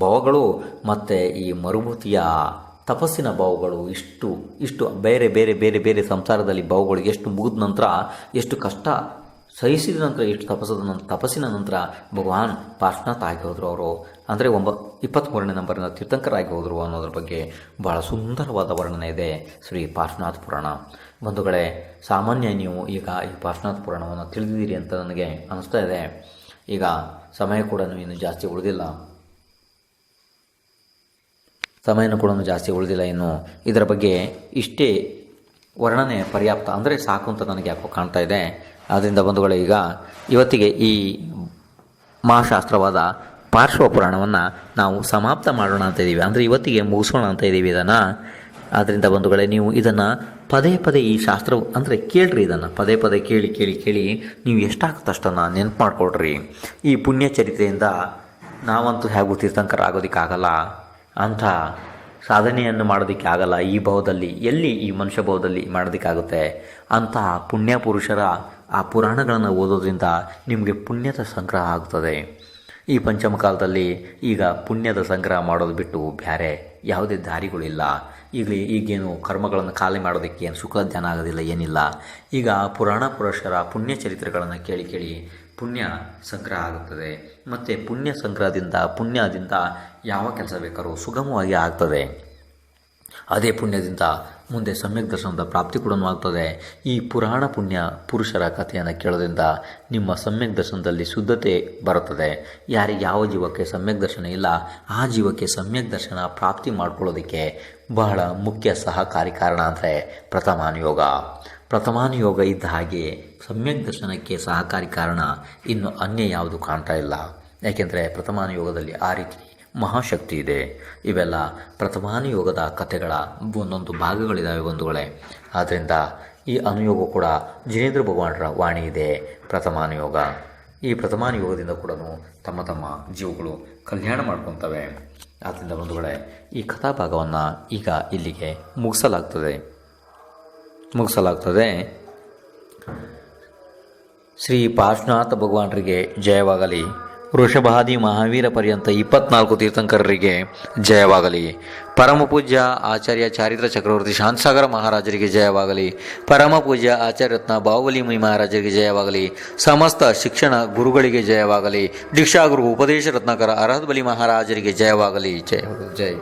ಭಾವಗಳು ಮತ್ತು ಈ ಮರುಭೂತಿಯ ತಪಸ್ಸಿನ ಭಾವಗಳು ಇಷ್ಟು ಬೇರೆ ಬೇರೆ ಬೇರೆ ಬೇರೆ ಸಂಸಾರದಲ್ಲಿ ಭಾವಗಳು ಎಷ್ಟು ಮುಗಿದ ನಂತರ, ಎಷ್ಟು ಕಷ್ಟ ಸಹಿಸಿದ ನಂತರ, ಎಷ್ಟು ತಪಸ್ಸಿನ ನಂತರ ಭಗವಾನ್ ಪಾರ್ಶ್ವನಾಥ್ ಆಗಿ ಹೋದರು. ಅವರು ಅಂದರೆ 23ನೇ ನಂಬರಿನ ತೀರ್ಥಂಕರಾಗಿ ಹೋದರು ಅನ್ನೋದ್ರ ಬಗ್ಗೆ ಭಾಳ ಸುಂದರವಾದ ವರ್ಣನೆ ಇದೆ ಶ್ರೀ ಪಾರ್ಶ್ವನಾಥ ಪುರಾಣ. ಬಂಧುಗಳೇ, ಸಾಮಾನ್ಯ ನೀವು ಈಗ ಈ ಪಾರ್ಶ್ವನಾಥ ಪುರಾಣವನ್ನು ತಿಳಿದಿದ್ದೀರಿ ಅಂತ ನನಗೆ ಅನಿಸ್ತಾ ಇದೆ. ಈಗ ಸಮಯ ಕೂಡ ಇನ್ನು ಜಾಸ್ತಿ ಉಳಿದಿಲ್ಲ, ಇನ್ನು ಇದರ ಬಗ್ಗೆ ಇಷ್ಟೇ ವರ್ಣನೆ ಪರ್ಯಾಪ್ತ, ಅಂದರೆ ಸಾಕು ಅಂತ ನನಗೆ ಯಾಕೋ ಕಾಣ್ತಾ ಇದೆ. ಆದ್ದರಿಂದ ಬಂಧುಗಳೇ, ಈಗ ಇವತ್ತಿಗೆ ಈ ಮಹಾಶಾಸ್ತ್ರವಾದ ಪಾರ್ಶ್ವ ಪುರಾಣವನ್ನು ನಾವು ಸಮಾಪ್ತ ಮಾಡೋಣ ಅಂತ ಇದ್ದೀವಿ, ಅಂದರೆ ಇವತ್ತಿಗೆ ಮುಗಿಸೋಣ ಅಂತ ಇದ್ದೀವಿ ಇದನ್ನು. ಆದ್ದರಿಂದ ಬಂಧುಗಳೇ, ನೀವು ಇದನ್ನು ಪದೇ ಪದೇ ಈ ಶಾಸ್ತ್ರ ಅಂದರೆ ಕೇಳ್ರಿ, ಇದನ್ನು ಪದೇ ಪದೇ ಕೇಳಿ ಕೇಳಿ ಕೇಳಿ ನೀವು ಎಷ್ಟಾಗುತ್ತೆ ಅಷ್ಟನ್ನು ನೆನಪು ಮಾಡಿಕೊಡ್ರಿ. ಈ ಪುಣ್ಯ ಚರಿತ್ರೆಯಿಂದ ನಾವಂತೂ ಹೇಗೂ ತೀರ್ಥಂಕರ ಆಗೋದಕ್ಕಾಗಲ್ಲ, ಅಂಥ ಸಾಧನೆಯನ್ನು ಮಾಡೋದಕ್ಕೆ ಆಗಲ್ಲ. ಈ ಭಾವದಲ್ಲಿ ಎಲ್ಲಿ ಈ ಮನುಷ್ಯ ಭಾವದಲ್ಲಿ ಮಾಡೋದಕ್ಕಾಗುತ್ತೆ? ಅಂತಹ ಪುಣ್ಯ ಪುರುಷರ ಆ ಪುರಾಣಗಳನ್ನು ಓದೋದ್ರಿಂದ ನಿಮಗೆ ಪುಣ್ಯದ ಸಂಗ್ರಹ ಆಗ್ತದೆ. ಈ ಪಂಚಮ ಕಾಲದಲ್ಲಿ ಈಗ ಪುಣ್ಯದ ಸಂಗ್ರಹ ಮಾಡೋದು ಬಿಟ್ಟು ಬೇರೆ ಯಾವುದೇ ದಾರಿಗಳಿಲ್ಲ. ಈಗೇನು ಕರ್ಮಗಳನ್ನು ಖಾಲಿ ಮಾಡೋದಕ್ಕೆ ಏನು ಸುಖ ಧ್ಯಾನ ಆಗೋದಿಲ್ಲ, ಏನಿಲ್ಲ. ಈಗ ಪುರಾಣ ಪುರುಷರ ಪುಣ್ಯ ಚರಿತ್ರೆಗಳನ್ನು ಕೇಳಿ ಕೇಳಿ ಪುಣ್ಯ ಸಂಗ್ರಹ ಆಗುತ್ತದೆ. ಮತ್ತು ಪುಣ್ಯದಿಂದ ಯಾವ ಕೆಲಸ ಬೇಕಾದ್ರೂ ಸುಗಮವಾಗಿ ಆಗ್ತದೆ. ಅದೇ ಪುಣ್ಯದಿಂದ ಮುಂದೆ ಸಮ್ಯಕ್ ದರ್ಶನದ ಪ್ರಾಪ್ತಿ ಕೂಡ ಆಗ್ತದೆ. ಈ ಪುರಾಣ ಪುಣ್ಯ ಪುರುಷರ ಕಥೆಯನ್ನು ಕೇಳೋದ್ರಿಂದ ನಿಮ್ಮ ಸಮ್ಯಕ್ ದರ್ಶನದಲ್ಲಿ ಶುದ್ಧತೆ ಬರುತ್ತದೆ. ಯಾರಿಗೆ ಯಾವ ಜೀವಕ್ಕೆ ಸಮ್ಯಕ್ ದರ್ಶನ ಇಲ್ಲ, ಆ ಜೀವಕ್ಕೆ ಸಮ್ಯಕ್ ದರ್ಶನ ಪ್ರಾಪ್ತಿ ಮಾಡ್ಕೊಳ್ಳೋದಕ್ಕೆ ಬಹಳ ಮುಖ್ಯ ಸಹಕಾರಿ ಕಾರಣ ಅಂದರೆ ಪ್ರಥಮಾನುಯೋಗ ಇದ್ದ ಹಾಗೆ ಸಮ್ಯಕ್ ದರ್ಶನಕ್ಕೆ ಸಹಕಾರಿ ಕಾರಣ ಇನ್ನು ಅನ್ಯ ಯಾವುದು ಕಾಣ್ತಾ ಇಲ್ಲ. ಯಾಕೆಂದರೆ ಪ್ರಥಮಾನುಯೋಗದಲ್ಲಿ ಆ ರೀತಿ ಮಹಾಶಕ್ತಿ ಇದೆ. ಇವೆಲ್ಲ ಪ್ರಥಮಾನುಯೋಗದ ಕಥೆಗಳ ಒಂದೊಂದು ಭಾಗಗಳಿದ್ದಾವೆ ಬಂಧುಗಳೇ. ಆದ್ದರಿಂದ ಈ ಅನುಯೋಗ ಕೂಡ ಜಿನೇಂದ್ರ ಭಗವಾನರ ವಾಣಿ ಇದೆ ಪ್ರಥಮಾನುಯೋಗ. ಈ ಪ್ರಥಮಾನುಯೋಗದಿಂದ ಕೂಡ ತಮ್ಮ ತಮ್ಮ ಜೀವಗಳು ಕಲ್ಯಾಣ ಮಾಡ್ಕೊತವೆ. ಆದ್ದರಿಂದ ಬಂಧುಗಳೇ, ಈ ಕಥಾಭಾಗವನ್ನು ಈಗ ಇಲ್ಲಿಗೆ ಮುಗಿಸಲಾಗ್ತದೆ. ಶ್ರೀ ಪಾರ್ಶ್ವನಾಥ ಭಗವಾನರಿಗೆ ಜಯವಾಗಲಿ. ವೃಷಭಾದಿ ಮಹಾವೀರ ಪರ್ಯಂತ 24 ತೀರ್ಥಂಕರರಿಗೆ ಜಯವಾಗಲಿ. ಪರಮ ಪೂಜ್ಯ ಆಚಾರ್ಯ ಚಾರಿತ್ರ ಚಕ್ರವರ್ತಿ ಶಾಂತಸಾಗರ ಮಹಾರಾಜರಿಗೆ ಜಯವಾಗಲಿ. ಪರಮ ಪೂಜ್ಯ ಆಚಾರ್ಯ ರತ್ನ ಬಾಹುಬಲಿ ಮುನಿ ಮಹಾರಾಜರಿಗೆ ಜಯವಾಗಲಿ. ಸಮಸ್ತ ಶಿಕ್ಷಣ ಗುರುಗಳಿಗೆ ಜಯವಾಗಲಿ. ದೀಕ್ಷಾಗುರು ಉಪದೇಶ ರತ್ನಾಕರ ಅರಹತ್ ಬಲಿ ಮಹಾರಾಜರಿಗೆ ಜಯವಾಗಲಿ. ಜಯ.